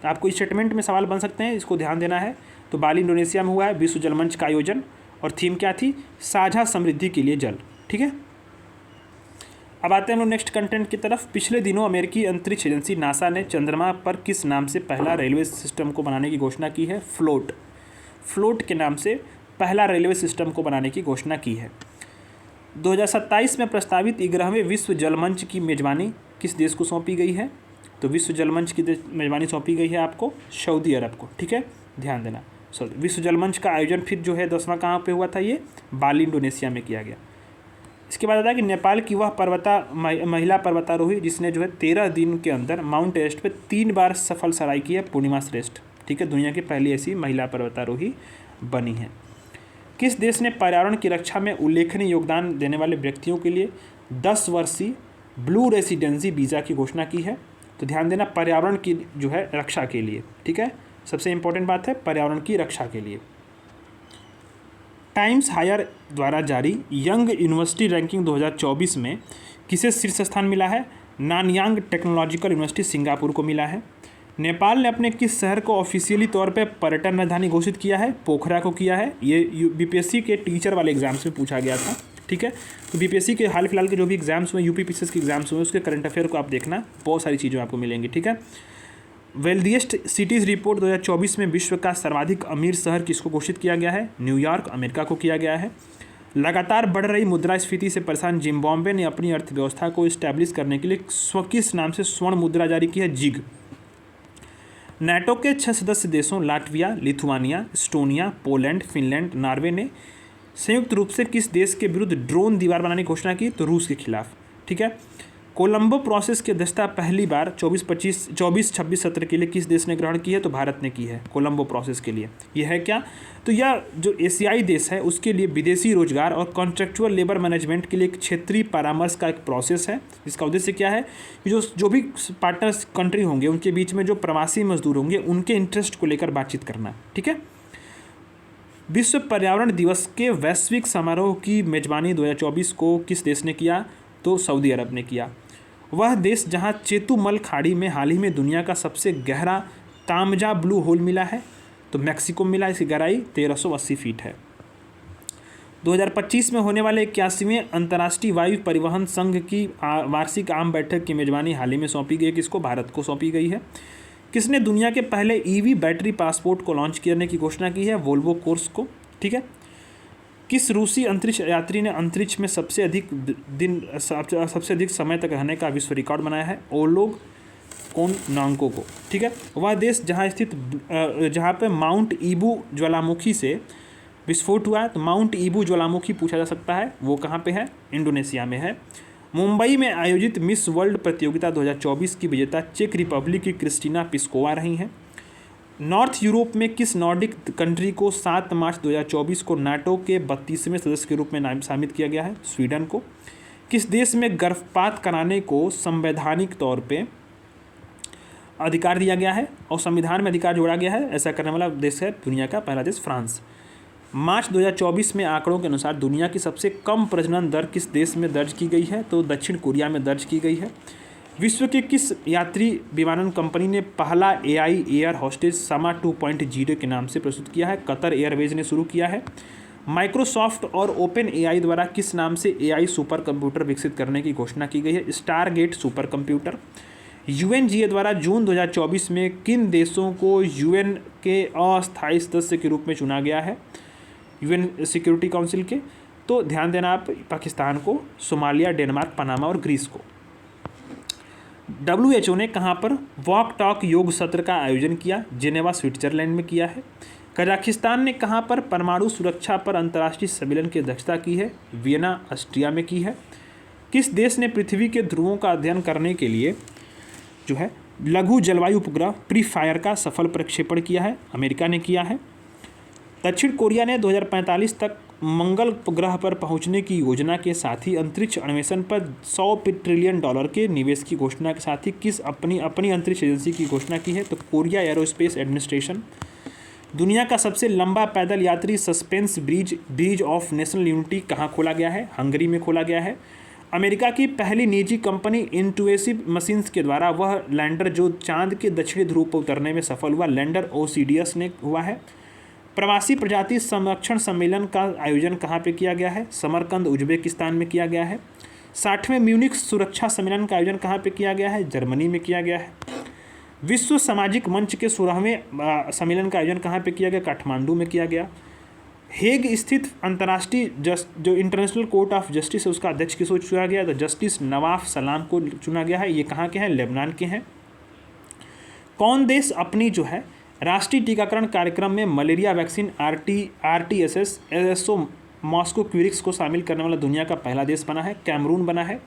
तो आपको इस स्टेटमेंट में सवाल बन सकते हैं, इसको ध्यान देना है। तो बाली इंडोनेशिया में हुआ है विश्व जल मंच का आयोजन, और थीम क्या थी, साझा समृद्धि के लिए जल। ठीक है, अब आते हैं हम लोग नेक्स्ट कंटेंट की तरफ। पिछले दिनों अमेरिकी अंतरिक्ष एजेंसी नासा ने चंद्रमा पर किस नाम से पहला रेलवे सिस्टम को बनाने की घोषणा की है, फ्लोट। फ्लोट के नाम से पहला रेलवे सिस्टम को बनाने की घोषणा की है। 2027 में प्रस्तावित 11वें विश्व जल मंच की मेजबानी किस देश को सौंपी गई है, तो विश्व जल मंच की मेजबानी सौंपी गई है आपको सऊदी अरब को। ठीक है, ध्यान देना। विश्व जल मंच का आयोजन फिर जो है 10वां कहाँ पे हुआ था, ये बाली इंडोनेशिया में किया गया। इसके बाद आता है कि नेपाल की वह महिला पर्वतारोही जिसने जो है 13 दिन के अंदर माउंट एवरेस्ट पे 3 बार सफल चढ़ाई की है, पूर्णिमा श्रेष्ठ। ठीक है, दुनिया की पहली ऐसी महिला पर्वतारोही बनी है। किस देश ने पर्यावरण की रक्षा में उल्लेखनीय योगदान देने वाले व्यक्तियों के लिए 10 वर्षीय ब्लू रेसिडेंसी वीज़ा की घोषणा की है, तो ध्यान देना पर्यावरण की जो है रक्षा के लिए। ठीक है, सबसे इंपॉर्टेंट बात है पर्यावरण की रक्षा के लिए। टाइम्स हायर द्वारा जारी यंग यूनिवर्सिटी रैंकिंग 2024 में किसे शीर्ष स्थान मिला है, नानयांग टेक्नोलॉजिकल यूनिवर्सिटी सिंगापुर को मिला है। नेपाल ने अपने किस शहर को ऑफिशियली तौर पे पर्यटन राजधानी घोषित किया है, पोखरा को किया है। ये बीपीएससी के टीचर वाले एग्जाम्स में पूछा गया था। ठीक है, तो बीपीएससी के हाल फिलहाल के जो भी एग्जाम्स हुए, यूपी पीसीएस के एग्जाम्स हुए, उसके करंट अफेयर को आप देखना, बहुत सारी चीज़ें आपको मिलेंगी। ठीक है, वेल्दिएस्ट सिटीज़ रिपोर्ट 2024 में विश्व का सर्वाधिक अमीर शहर किसको घोषित किया गया है, न्यूयॉर्क अमेरिका को किया गया है। लगातार बढ़ रही मुद्रास्फीति से परेशान जिम्बाब्वे ने अपनी अर्थव्यवस्था को इस्टेब्लिश करने के लिए किस नाम से स्वर्ण मुद्रा जारी की है, जिग। नाटो के 6 सदस्य देशों Latvia, Lithuania, Estonia, Poland, Finland, Norway ने संयुक्त रूप से किस देश के विरुद्ध ड्रोन दीवार बनाने की घोषणा की, तो रूस के खिलाफ। ठीक है, कोलंबो प्रोसेस की अध्यक्षता पहली बार 24-26 सत्र के लिए किस देश ने ग्रहण की है, तो भारत ने की है कोलंबो प्रोसेस के लिए। यह है क्या, तो यह जो एशियाई देश है उसके लिए विदेशी रोजगार और कॉन्ट्रेक्चुअल लेबर मैनेजमेंट के लिए एक क्षेत्रीय परामर्श का एक प्रोसेस है, जिसका उद्देश्य क्या है कि जो भी पार्टनर्स कंट्री होंगे उनके बीच में जो प्रवासी मजदूर होंगे उनके इंटरेस्ट को लेकर बातचीत करना। ठीक है, विश्व पर्यावरण दिवस के वैश्विक समारोह की मेजबानी 2024 को किस देश ने किया, तो सऊदी अरब ने किया। वह देश जहां चेतुमल खाड़ी में हाल ही में दुनिया का सबसे गहरा तामजा ब्लू होल मिला है, तो मैक्सिको मिला, इसकी गहराई 1380 फीट है। 2025 में होने वाले 81वें अंतर्राष्ट्रीय वायु परिवहन संघ की वार्षिक आम बैठक की मेजबानी हाल ही में सौंपी गई, किसको, भारत को सौंपी गई है। किसने दुनिया के पहले ईवी बैटरी पासपोर्ट को लॉन्च करने की घोषणा की है, वोल्वो कोर्स को। ठीक है, किस रूसी अंतरिक्ष यात्री ने अंतरिक्ष में सबसे अधिक समय तक रहने का विश्व रिकॉर्ड बनाया है, ओलोग कोननांको को। ठीक है, वह देश जहाँ पे माउंट ईबू ज्वालामुखी से विस्फोट हुआ है, तो माउंट ईबू ज्वालामुखी पूछा जा सकता है, वो कहाँ पे है, इंडोनेशिया में है। मुंबई में आयोजित मिस वर्ल्ड प्रतियोगिता 2024 की विजेता चेक रिपब्लिक की क्रिस्टीना पिस्कोवा रही हैं। नॉर्थ यूरोप में किस नॉर्डिक कंट्री को 7 मार्च 2024 को नाटो के 32वें सदस्य के रूप में शामिल किया गया है, स्वीडन को। किस देश में गर्भपात कराने को संवैधानिक तौर पे अधिकार दिया गया है और संविधान में अधिकार जोड़ा गया है, ऐसा करने वाला देश है दुनिया का पहला देश फ्रांस। मार्च 2024 में आंकड़ों के अनुसार दुनिया की सबसे कम प्रजनन दर किस देश में दर्ज की गई है, तो दक्षिण कोरिया में दर्ज की गई है। विश्व के किस यात्री विमानन कंपनी ने पहला AI एयर होस्टेज समा 2.0 के नाम से प्रस्तुत किया है, कतर एयरवेज ने शुरू किया है। माइक्रोसॉफ्ट और ओपन AI द्वारा किस नाम से AI सुपर कंप्यूटर विकसित करने की घोषणा की गई है, स्टारगेट सुपर कंप्यूटर। UNGA द्वारा जून 2024 में किन देशों को UN के अस्थायी सदस्य के रूप में चुना गया है, UN सिक्योरिटी काउंसिल के, तो ध्यान देना आप, पाकिस्तान को, सोमालिया, डेनमार्क, पनामा और ग्रीस को। WHO ने कहाँ पर वॉक टॉक योग सत्र का आयोजन किया, जेनेवा स्विट्जरलैंड में किया है। कजाकिस्तान ने कहाँ पर परमाणु सुरक्षा पर अंतर्राष्ट्रीय सम्मेलन की अध्यक्षता की है, वियना ऑस्ट्रिया में की है। किस देश ने पृथ्वी के ध्रुवों का अध्ययन करने के लिए जो है लघु जलवायु उपग्रह प्रीफायर का सफल प्रक्षेपण किया है, अमेरिका ने किया है। दक्षिण कोरिया ने 2045 तक मंगल ग्रह पर पहुंचने की योजना के साथ ही अंतरिक्ष अन्वेषण पर $100 ट्रिलियन के निवेश की घोषणा के साथ ही किस अपनी अंतरिक्ष एजेंसी की घोषणा की है, तो कोरिया एरोस्पेस एडमिनिस्ट्रेशन। दुनिया का सबसे लंबा पैदल यात्री suspense bridge of national unity कहाँ खोला गया है, हंगरी में खोला गया है। अमेरिका की पहली निजी कंपनी इंटुएसिव मशीन्स के द्वारा वह लैंडर जो चांद के दक्षिणी ध्रुव पर उतरने में सफल हुआ, लैंडर ओसीडियस ने हुआ है। प्रवासी प्रजाति संरक्षण सम्मेलन का आयोजन कहाँ पे किया गया है? समरकंद उज्बेकिस्तान में किया गया है। 60वें म्यूनिख सुरक्षा सम्मेलन का आयोजन कहाँ पे किया गया है? जर्मनी में किया गया है। विश्व सामाजिक मंच के 16वें सम्मेलन का आयोजन कहाँ पे किया गया? काठमांडू में किया गया। हेग स्थित अंतर्राष्ट्रीय जो इंटरनेशनल कोर्ट ऑफ जस्टिस है उसका अध्यक्ष किसको चुना गया? तो जस्टिस नवाफ सलाम को चुना गया है। ये कहाँ के हैं? लेबनान के हैं। कौन देश अपनी जो है राष्ट्रीय टीकाकरण कार्यक्रम में मलेरिया वैक्सीन RTSS मॉस्को क्यूरिक्स को शामिल करने वाला दुनिया का पहला देश बना है? कैमरून बना है।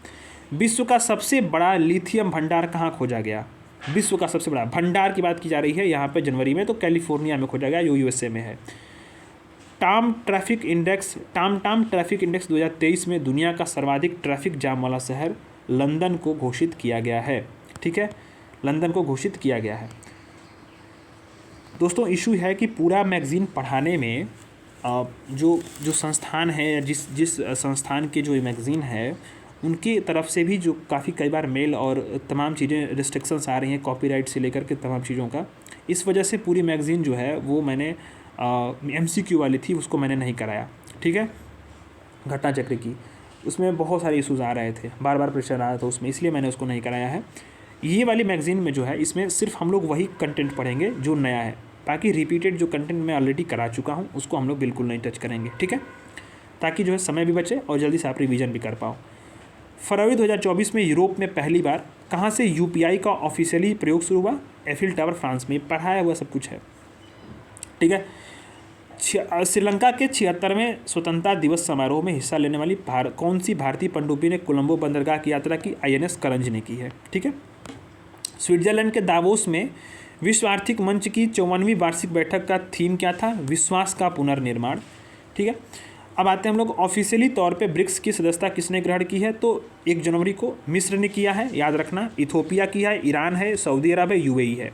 विश्व का सबसे बड़ा लिथियम भंडार कहाँ खोजा गया? विश्व का सबसे बड़ा भंडार की बात की जा रही है यहाँ पे जनवरी में, तो कैलिफोर्निया में खोजा गया, जो USA में है। टाम ट्रैफिक इंडेक्स 2023 में दुनिया का सर्वाधिक ट्रैफिक जाम वाला शहर लंदन को घोषित किया गया है। ठीक है, लंदन को घोषित किया गया है। दोस्तों इशू है कि पूरा मैगज़ीन पढ़ाने में जो संस्थान है, जिस संस्थान के जो मैगज़ीन है उनकी तरफ से भी जो काफ़ी कई बार मेल और तमाम चीज़ें रिस्ट्रिक्शंस आ रही हैं, कॉपीराइट से लेकर के तमाम चीज़ों का। इस वजह से पूरी मैगज़ीन जो है वो मैंने MCQ वाली थी, उसको मैंने नहीं कराया। ठीक है, घटना चक्र की उसमें बहुत सारे इशूज़ आ रहे थे, बार बार प्रेशर आ रहा था उसमें, इसलिए मैंने उसको नहीं कराया है। ये वाली मैगज़ीन में जो है इसमें सिर्फ हम लोग वही कंटेंट पढ़ेंगे जो नया है, बाकी रिपीटेड जो कंटेंट मैं ऑलरेडी करा चुका हूँ उसको हम लोग बिल्कुल नहीं टच करेंगे। ठीक है, ताकि जो है समय भी बचे और जल्दी से आप रिवीजन भी कर पाओ। फरवरी 2024 में यूरोप में पहली बार कहाँ से UPI का ऑफिशियली प्रयोग शुरू हुआ? एफिल टावर फ्रांस में। पढ़ाया हुआ सब कुछ है। ठीक है, श्रीलंका के 76वें स्वतंत्रता दिवस समारोह में हिस्सा लेने वाली कौन सी भारतीय पनडुब्बी ने कोलंबो बंदरगाह की यात्रा की? INS करंज ने की है। ठीक है, स्विट्जरलैंड के दावोस में विश्व आर्थिक मंच की 54वीं वार्षिक बैठक का थीम क्या था? विश्वास का पुनर्निर्माण। ठीक है, अब आते हैं हम लोग ऑफिशियली तौर पे ब्रिक्स की सदस्यता किसने ग्रहण की है? तो 1 जनवरी को मिस्र ने किया है, याद रखना। इथोपिया किया है, ईरान है, सऊदी अरब है, UAE है।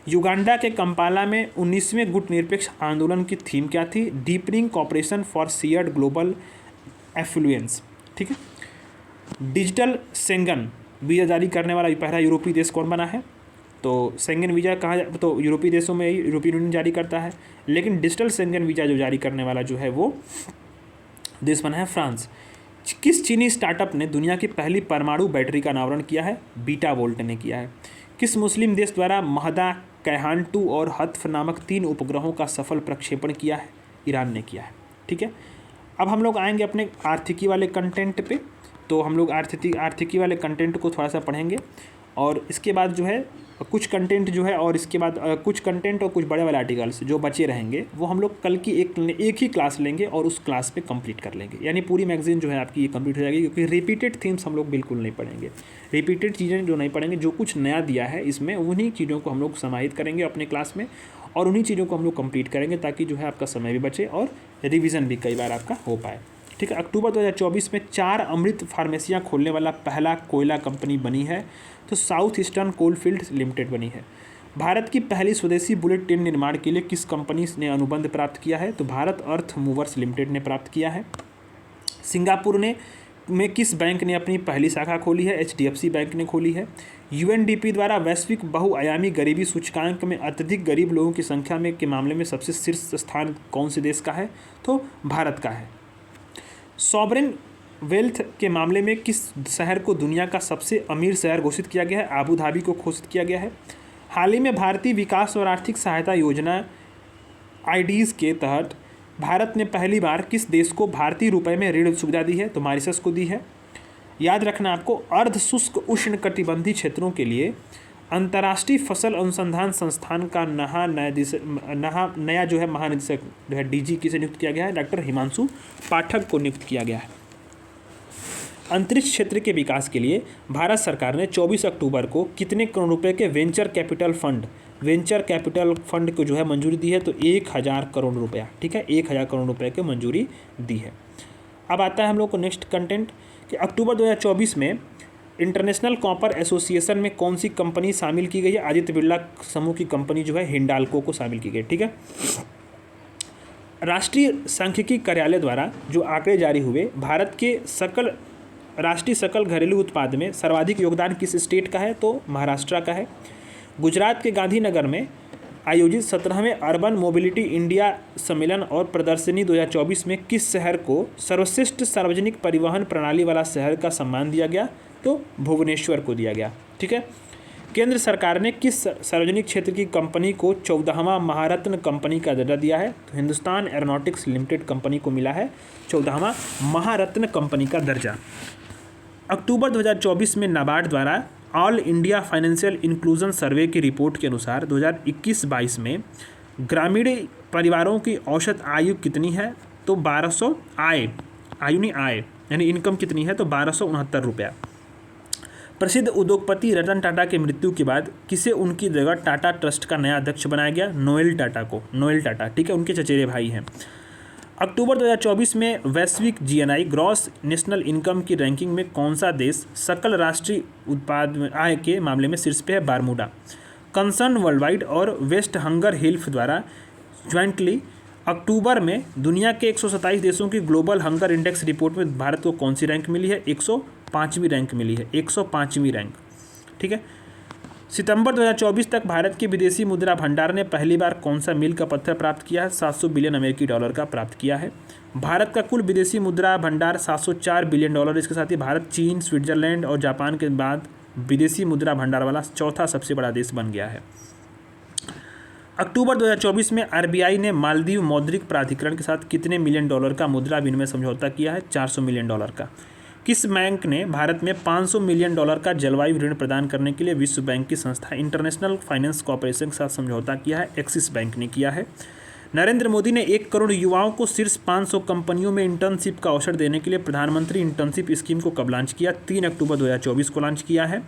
युगांडा के कंपाला में 19वें गुटनिरपेक्ष आंदोलन की थीम क्या थी? Deepening corporation for shared global affluence. ठीक है, डिजिटल शेंगन वीज़ा जारी करने वाला पहला यूरोपीय देश कौन बना है? तो शेंगन वीज़ा तो यूरोपीय देशों में यूरोपियन यूनियन जारी करता है, लेकिन डिजिटल शेंगन वीज़ा जो जारी करने वाला जो है वो देश बना है फ्रांस। किस चीनी स्टार्टअप ने दुनिया की पहली परमाणु बैटरी का अनावरण किया है? बीटा वोल्ट ने किया है। किस मुस्लिम देश द्वारा महदा, कैहान 2 और हत्फ नामक 3 उपग्रहों का सफल प्रक्षेपण किया है? ईरान ने किया है। ठीक है, अब हम लोग आएंगे अपने आर्थिकी वाले कंटेंट पे। तो हम लोग आर्थिकी वाले कंटेंट को थोड़ा सा पढ़ेंगे और इसके बाद जो है कुछ कंटेंट जो है और इसके बाद कुछ कंटेंट और कुछ बड़े वाले आर्टिकल्स जो बचे रहेंगे वो हम लोग कल की एक ही क्लास लेंगे और उस क्लास में कंप्लीट कर लेंगे। यानी पूरी मैगजीन जो है आपकी ये कंप्लीट हो जाएगी, क्योंकि रिपीटेड थीम्स हम लोग बिल्कुल नहीं पढ़ेंगे। रिपीटेड चीज़ें जो नहीं पढ़ेंगे, जो कुछ नया दिया है इसमें उन्हीं चीज़ों को हम लोग समाहित करेंगे अपने क्लास में और उन्हीं चीज़ों को हम लोग कंप्लीट करेंगे, ताकि जो है आपका समय भी बचे और रिविज़न भी कई बार आपका हो पाए। ठीक है, अक्टूबर 2024 में 4 अमृत फार्मेसियाँ खोलने वाला पहला कोयला कंपनी बनी है, तो साउथ ईस्टर्न कोलफील्ड्स लिमिटेड बनी है। भारत की पहली स्वदेशी बुलेट ट्रेन निर्माण के लिए किस कंपनी ने अनुबंध प्राप्त किया है? तो भारत अर्थ मूवर्स लिमिटेड ने प्राप्त किया है। सिंगापुर में किस बैंक ने अपनी पहली शाखा खोली है? HDFC बैंक ने खोली है। UNDP द्वारा वैश्विक बहुआयामी गरीबी सूचकांक में अत्यधिक गरीब लोगों की संख्या में के मामले में सबसे शीर्ष स्थान कौन से देश का है? तो भारत का है। सॉवरेन वेल्थ के मामले में किस शहर को दुनिया का सबसे अमीर शहर घोषित किया गया है? आबू धाबी को घोषित किया गया है। हाल ही में भारतीय विकास और आर्थिक सहायता योजना IDs के तहत भारत ने पहली बार किस देश को भारतीय रुपए में ऋण सुविधा दी है? तो मॉरिशस को दी है। याद रखना आपको, अर्ध शुष्क उष्ण कटिबंधीय क्षेत्रों के लिए अंतर्राष्ट्रीय फसल अनुसंधान संस्थान का नया जो है महानिदेशक जो है DG किसे नियुक्त किया गया है? डॉक्टर हिमांशु पाठक को नियुक्त किया गया है। अंतरिक्ष क्षेत्र के विकास के लिए भारत सरकार ने 24 अक्टूबर को कितने करोड़ रुपए के वेंचर कैपिटल फंड को जो है मंजूरी दी है? तो 1000 करोड़ रुपया। ठीक है, 1000 करोड़ रुपए की मंजूरी दी है। अब आता है हम लोग को नेक्स्ट कंटेंट कि अक्टूबर 2024 में इंटरनेशनल कॉपर एसोसिएशन में कौन सी कंपनी शामिल की गई है? आदित्य बिरला समूह की कंपनी जो है हिंडाल्को को शामिल की गई। ठीक है, राष्ट्रीय सांख्यिकी कार्यालय द्वारा जो आंकड़े जारी हुए, भारत के सकल राष्ट्रीय सकल घरेलू उत्पाद में सर्वाधिक योगदान किस स्टेट का है? तो महाराष्ट्र का है। गुजरात के गांधीनगर में आयोजित 17वें अर्बन मोबिलिटी इंडिया सम्मेलन और प्रदर्शनी 2024 में किस शहर को सर्वश्रेष्ठ सार्वजनिक परिवहन प्रणाली वाला शहर का सम्मान दिया गया? तो भुवनेश्वर को दिया गया। ठीक है। केंद्र सरकार ने किस सार्वजनिक क्षेत्र की कंपनी को 14वां महारत्न कंपनी का दर्जा दिया है? तो हिंदुस्तान एरोनॉटिक्स लिमिटेड कंपनी को मिला है 14वां महारत्न कंपनी का दर्जा। अक्टूबर 2024 में नाबार्ड द्वारा ऑल इंडिया फाइनेंशियल इंक्लूजन सर्वे की रिपोर्ट के अनुसार 2021-22 में ग्रामीण परिवारों की औसत आयु कितनी है? तो 1200 आय यानी इनकम कितनी है? तो 1269 रुपया। प्रसिद्ध उद्योगपति रतन टाटा की मृत्यु के बाद किसे उनकी जगह टाटा ट्रस्ट का नया अध्यक्ष बनाया गया? नोएल टाटा। ठीक है, उनके चचेरे भाई हैं। अक्टूबर 2024 में वैश्विक जीएनआई ग्रॉस नेशनल इनकम की रैंकिंग में कौन सा देश सकल राष्ट्रीय उत्पाद आय के मामले में शीर्ष पे है? बारमूडा। कंसर्न वर्ल्डवाइड और वेस्ट हंगर हेल्थ द्वारा ज्वाइंटली अक्टूबर में दुनिया के 127 देशों की ग्लोबल हंगर इंडेक्स रिपोर्ट में भारत को कौन सी रैंक मिली है? 105वीं रैंक मिली है, 105वीं रैंक। ठीक है। सितंबर 2024 तक भारत के विदेशी मुद्रा भंडार ने पहली बार कौन सा मील का पत्थर प्राप्त किया है? 700 बिलियन अमेरिकी डॉलर का प्राप्त किया है। भारत का कुल विदेशी मुद्रा भंडार 704 बिलियन डॉलर। इसके साथ ही भारत चीन, स्विट्जरलैंड और जापान के बाद विदेशी मुद्रा भंडार वाला चौथा सबसे बड़ा देश बन गया है। अक्टूबर 2024 में आरबीआई ने मालदीव मौद्रिक प्राधिकरण के साथ कितने मिलियन डॉलर का मुद्रा विनिमय समझौता किया है? 400 मिलियन डॉलर का। किस बैंक ने भारत में 500 मिलियन डॉलर का जलवायु ऋण प्रदान करने के लिए विश्व बैंक की संस्था इंटरनेशनल फाइनेंस कॉर्पोरेशन के साथ समझौता किया है? एक्सिस बैंक ने किया है। नरेंद्र मोदी ने 1 करोड़ युवाओं को शीर्ष 500 कंपनियों में इंटर्नशिप का अवसर देने के लिए प्रधानमंत्री इंटर्नशिप स्कीम को कब लॉन्च किया? 3 अक्टूबर 2024 को लॉन्च किया है।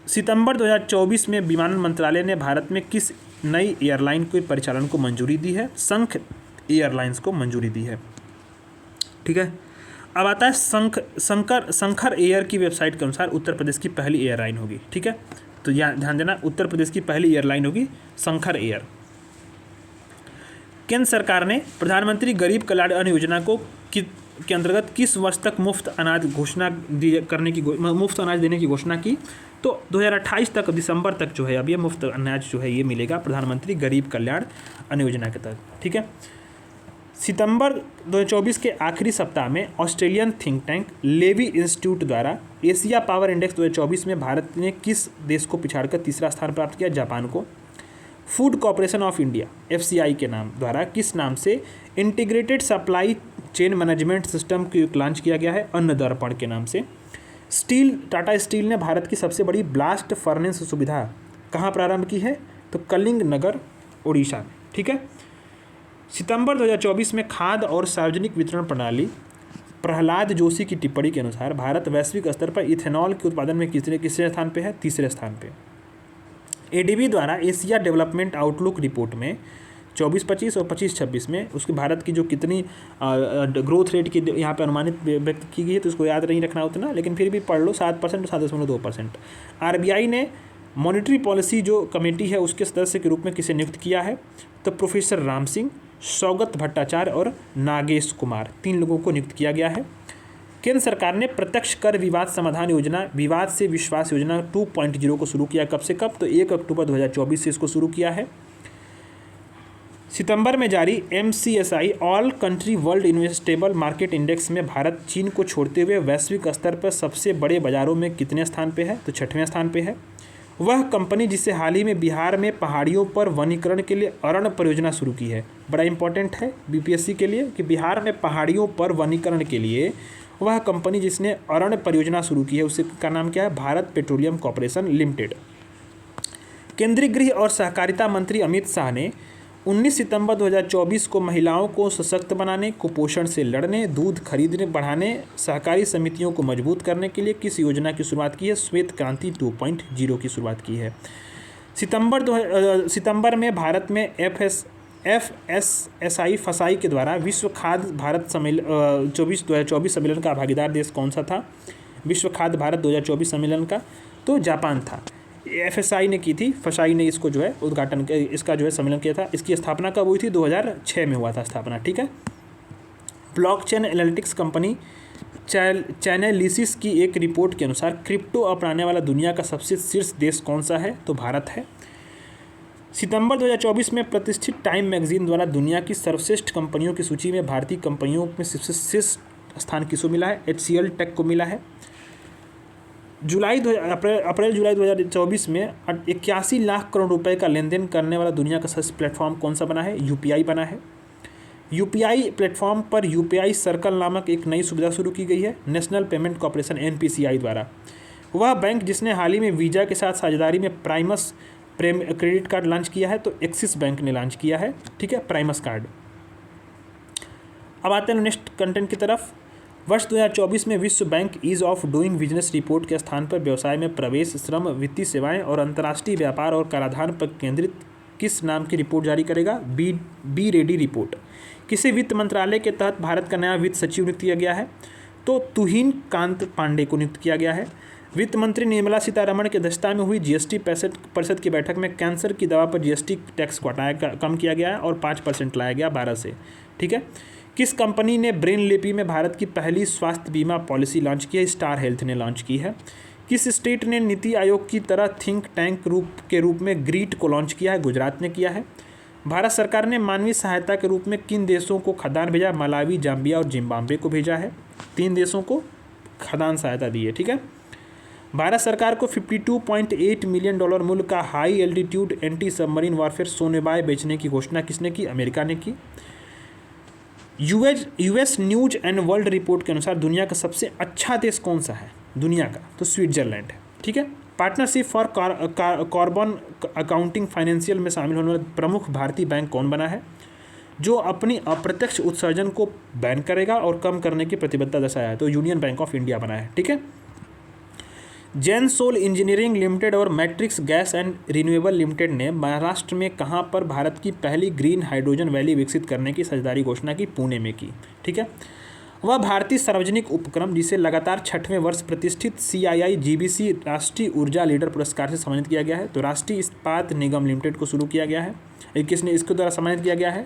सितंबर 2024 में विमानन मंत्रालय ने भारत में किस नई एयरलाइन के परिचालन को मंजूरी दी है? शंख एयरलाइंस को मंजूरी दी है। ठीक है। अब आता है शंखर एयर की वेबसाइट के अनुसार उत्तर प्रदेश की पहली एयरलाइन होगी। ठीक है, तो यहाँ ध्यान देना, उत्तर प्रदेश की पहली एयरलाइन होगी शंखर एयर। केंद्र सरकार ने प्रधानमंत्री गरीब कल्याण अन्न योजना को के अंतर्गत किस वर्ष तक मुफ्त अनाज देने की घोषणा की? तो 2028 तक, दिसंबर तक जो है अब ये मुफ्त अनाज जो है ये मिलेगा प्रधानमंत्री गरीब कल्याण अन्न योजना के तहत। ठीक है। सितंबर 2024 के आखिरी सप्ताह में Australian think tank Lowy Institute द्वारा एशिया पावर इंडेक्स 2024 में भारत ने किस देश को पिछाड़कर तीसरा स्थान प्राप्त किया? जापान को। Food corporation of India FCI के नाम द्वारा किस नाम से integrated supply chain management system को लॉन्च किया गया है? अन्न दर्पण के नाम से। टाटा स्टील ने भारत की सबसे बड़ी ब्लास्ट फर्नेस सुविधा कहाँ प्रारंभ की है? तो कलिंग नगर, उड़ीसा में। ठीक है। सितंबर 2024 में खाद्य और सार्वजनिक वितरण प्रणाली प्रहलाद जोशी की टिप्पणी के अनुसार भारत वैश्विक स्तर पर इथेनॉल के उत्पादन में किसरे स्थान पे है? तीसरे स्थान पे। एडीबी द्वारा एशिया डेवलपमेंट आउटलुक रिपोर्ट में 24-25 और 25-26 में उसके भारत की जो कितनी ग्रोथ रेट की यहाँ पे अनुमानित व्यक्त की गई है, तो उसको याद नहीं रखना उतना, लेकिन फिर भी पढ़ लो। 7% और 7.2%। आरबीआई ने मॉनिटरी पॉलिसी जो कमेटी है उसके सदस्य के रूप में किसे नियुक्त किया है? तो प्रोफेसर राम सिंह, सौगत भट्टाचार्य और नागेश कुमार, 3 लोगों को नियुक्त किया गया है। केंद्र सरकार ने प्रत्यक्ष कर विवाद समाधान योजना, विवाद से विश्वास योजना 2.0 को शुरू किया। कब से कब? तो 1 अक्टूबर 2024 से इसको शुरू किया है। सितंबर में जारी MCSI all country world investable market index में भारत चीन को छोड़ते हुए वैश्विक स्तर पर सबसे बड़े बाजारों में कितने स्थान पे है? तो 6वें स्थान पे है। वह कंपनी जिसे हाल ही में बिहार में पहाड़ियों पर वनीकरण के लिए अरण्य परियोजना शुरू की है, बड़ा इंपॉर्टेंट है बीपीएससी के लिए कि बिहार में पहाड़ियों पर वनीकरण के लिए वह कंपनी जिसने अरण्य परियोजना शुरू की है उसका नाम क्या है? Bharat petroleum corporation limited. केंद्रीय गृह और सहकारिता मंत्री अमित शाह ने 19 सितंबर 2024 को महिलाओं को सशक्त बनाने, कुपोषण से लड़ने, दूध खरीदने बढ़ाने, सहकारी समितियों को मजबूत करने के लिए किस योजना की शुरुआत की है? श्वेत क्रांति 2.0 की शुरुआत की है। सितंबर में भारत में FSSAI फसाई के द्वारा विश्व खाद्य भारत 2024 सम्मेलन का भागीदार देश कौन सा था? विश्व खाद्य भारत 2024 सम्मेलन का तो जापान था। FSAI ने की थी, फसाई ने इसको जो है उद्घाटन, इसका जो है सम्मेलन किया था। इसकी स्थापना कब हुई थी? 2006 में हुआ था स्थापना। ठीक है। ब्लॉकचेन एनालिटिक्स कंपनी चैनेलिसिस की एक रिपोर्ट के अनुसार क्रिप्टो अपनाने वाला दुनिया का सबसे शीर्ष देश कौन सा है? तो भारत है। सितंबर 2024 में प्रतिष्ठित टाइम मैगजीन द्वारा दुनिया की सर्वश्रेष्ठ कंपनियों की सूची में भारतीय कंपनियों में सबसे शीर्ष स्थान किसको मिला है? HCL टेक को मिला है। अप्रैल जुलाई 2024 में 81 लाख करोड़ रुपए का लेन देन करने वाला दुनिया का सबसे प्लेटफॉर्म कौन सा बना है? UPI बना है। UPI प्लेटफॉर्म पर UPI सर्कल नामक एक नई सुविधा शुरू की गई है नेशनल पेमेंट कॉर्पोरेशन NPCI द्वारा। वह बैंक जिसने हाल ही में वीज़ा के साथ साझेदारी में प्राइमस क्रेडिट कार्ड लॉन्च किया है, तो एक्सिस बैंक ने लॉन्च किया है, ठीक है, प्राइमस कार्ड। अब आते हैं नेक्स्ट कंटेंट की तरफ। वर्ष 2024 में विश्व bank ease of doing business report के स्थान पर व्यवसाय में प्रवेश, श्रम, वित्तीय सेवाएं और अंतर्राष्ट्रीय व्यापार और कराधान पर केंद्रित किस नाम की रिपोर्ट जारी करेगा? Be ready report. किसे वित्त मंत्रालय के तहत भारत का नया वित्त सचिव नियुक्त किया गया है? तो तुहिन कांत पांडे को नियुक्त किया गया है। वित्त मंत्री निर्मला सीतारमण की अध्यक्षता में हुई GST परिषद की बैठक में कैंसर की दवा पर GST टैक्स को कम किया गया है और 5% लाया गया 12 से, ठीक है। किस कंपनी ने ब्रेन लिपि में भारत की पहली स्वास्थ्य बीमा पॉलिसी लॉन्च की है? स्टार हेल्थ ने लॉन्च की है। किस स्टेट ने नीति आयोग की तरह थिंक टैंक के रूप में ग्रीट को लॉन्च किया है? गुजरात ने किया है। भारत सरकार ने मानवीय सहायता के रूप में किन देशों को खाद्यान्न भेजा? मलावी, जाम्बिया और जिम्बाब्वे को भेजा है। 3 देशों को खाद्यान्न सहायता दी है, ठीक है। भारत सरकार को $52.8 मिलियन मूल्य का high altitude anti submarine warfare sonobuoy बेचने की घोषणा किसने की? अमेरिका ने की। US News and World Report के अनुसार दुनिया का सबसे अच्छा देश कौन सा है दुनिया का? तो स्विट्जरलैंड है, ठीक है। Partnership for carbon accounting financial में शामिल होने वाला प्रमुख भारतीय बैंक कौन बना है? जो अपनी अप्रत्यक्ष उत्सर्जन को बैन करेगा और कम करने की प्रतिबद्धता दर्शाया है, तो यूनियन बैंक ऑफ इंडिया बना है, ठीक है। जेनसोल इंजीनियरिंग लिमिटेड और matrix gas and renewable limited ने महाराष्ट्र में कहां पर भारत की पहली ग्रीन हाइड्रोजन वैली विकसित करने की साझेदारी घोषणा की? पुणे में की, ठीक है। वह भारतीय सार्वजनिक उपक्रम जिसे लगातार 6वें वर्ष प्रतिष्ठित CII-GBC राष्ट्रीय ऊर्जा लीडर पुरस्कार से सम्मानित किया गया है, तो राष्ट्रीय इस्पात निगम लिमिटेड को शुरू किया गया है। किसने इसके द्वारा सम्मानित किया गया है?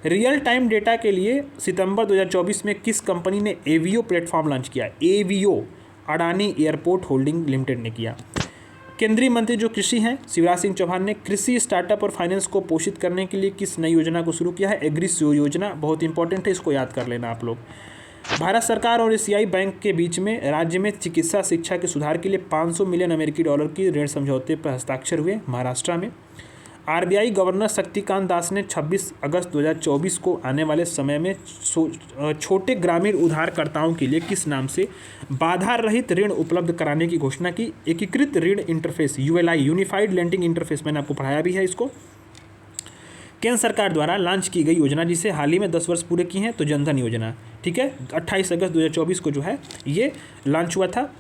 रियल टाइम डेटा के लिए सितंबर 2024 में किस कंपनी ने एवियो प्लेटफॉर्म लॉन्च किया? Avio Adani airport holding limited ने किया। केंद्रीय मंत्री जो कृषि हैं शिवराज सिंह चौहान ने कृषि स्टार्टअप और फाइनेंस को पोषित करने के लिए किस नई योजना को शुरू किया है? एग्रीसियो योजना, बहुत इंपॉर्टेंट है, इसको याद कर लेना आप लोग। भारत सरकार और एशियाई बैंक के बीच में राज्य में चिकित्सा शिक्षा के सुधार के लिए $500 मिलियन की ऋण समझौते पर हस्ताक्षर हुए महाराष्ट्र में। RBI गवर्नर शक्तिकांत दास ने 26 अगस्त 2024 को आने वाले समय में छोटे ग्रामीण उधारकर्ताओं के लिए किस नाम से बाधा रहित ऋण उपलब्ध कराने की घोषणा की? एकीकृत ऋण interface ULI, unified lending interface, मैंने आपको पढ़ाया भी है इसको। केंद्र सरकार द्वारा लॉन्च की गई योजना जिसे हाल ही में 10 वर्ष पूरे किए हैं, तो जनधन योजना, ठीक है। 28 अगस्त 2024 को जो है ये लॉन्च हुआ था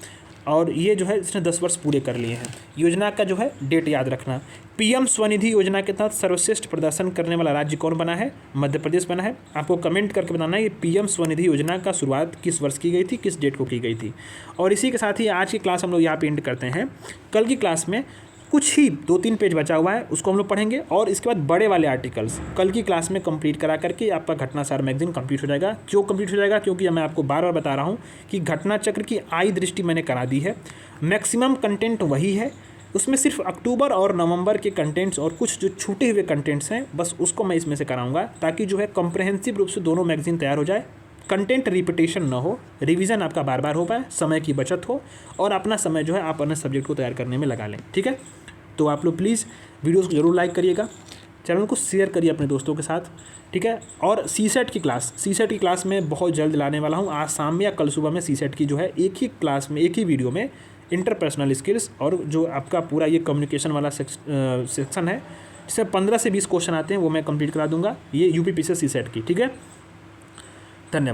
और ये जो है इसने 10 वर्ष पूरे कर लिए हैं। योजना का जो है डेट याद रखना। PM स्वनिधि योजना के तहत सर्वश्रेष्ठ प्रदर्शन करने वाला राज्य कौन बना है? मध्य प्रदेश बना है। आपको कमेंट करके बताना है ये PM स्वनिधि योजना का शुरुआत किस वर्ष की गई थी, किस डेट को की गई थी। और इसी के साथ ही आज की क्लास हम लोग यहाँ पे एंड करते हैं। कल की क्लास में कुछ ही 2-3 पेज बचा हुआ है, उसको हम लोग पढ़ेंगे और इसके बाद बड़े वाले आर्टिकल्स कल की क्लास में कंप्लीट करा करके आपका घटनासार मैगजीन कंप्लीट हो जाएगा। क्यों कंप्लीट हो जाएगा? क्योंकि मैं आपको बार बार बता रहा हूँ कि घटना चक्र की आई दृष्टि मैंने करा दी है। मैक्सिमम कंटेंट वही है, उसमें सिर्फ अक्टूबर और नवंबर के कंटेंट्स और कुछ जो छूटे हुए कंटेंट्स हैं बस उसको मैं इसमें से कराऊंगा, ताकि जो है कॉम्प्रहेंसिव रूप से दोनों मैगजीन तैयार हो जाए, कंटेंट रिपीटेशन ना हो, रिवीजन आपका बार बार हो पाए, समय की बचत हो और अपना समय जो है आप अन्य सब्जेक्ट को तैयार करने में लगा लें, ठीक है। तो आप लोग प्लीज़ वीडियोस को जरूर लाइक करिएगा, चैनल को शेयर करिए अपने दोस्तों के साथ, ठीक है। और CSET की क्लास में बहुत जल्द लाने वाला हूँ। आज शाम में या कल सुबह में CSET की जो है एक ही क्लास में एक ही वीडियो में इंटरपर्सनल स्किल्स और जो आपका पूरा ये कम्युनिकेशन वाला सेक्शन है जिससे 15 से 20 क्वेश्चन आते हैं वो मैं कंप्लीट करा दूंगा, ये UPPCC CSET की, ठीक है। धन्यवाद।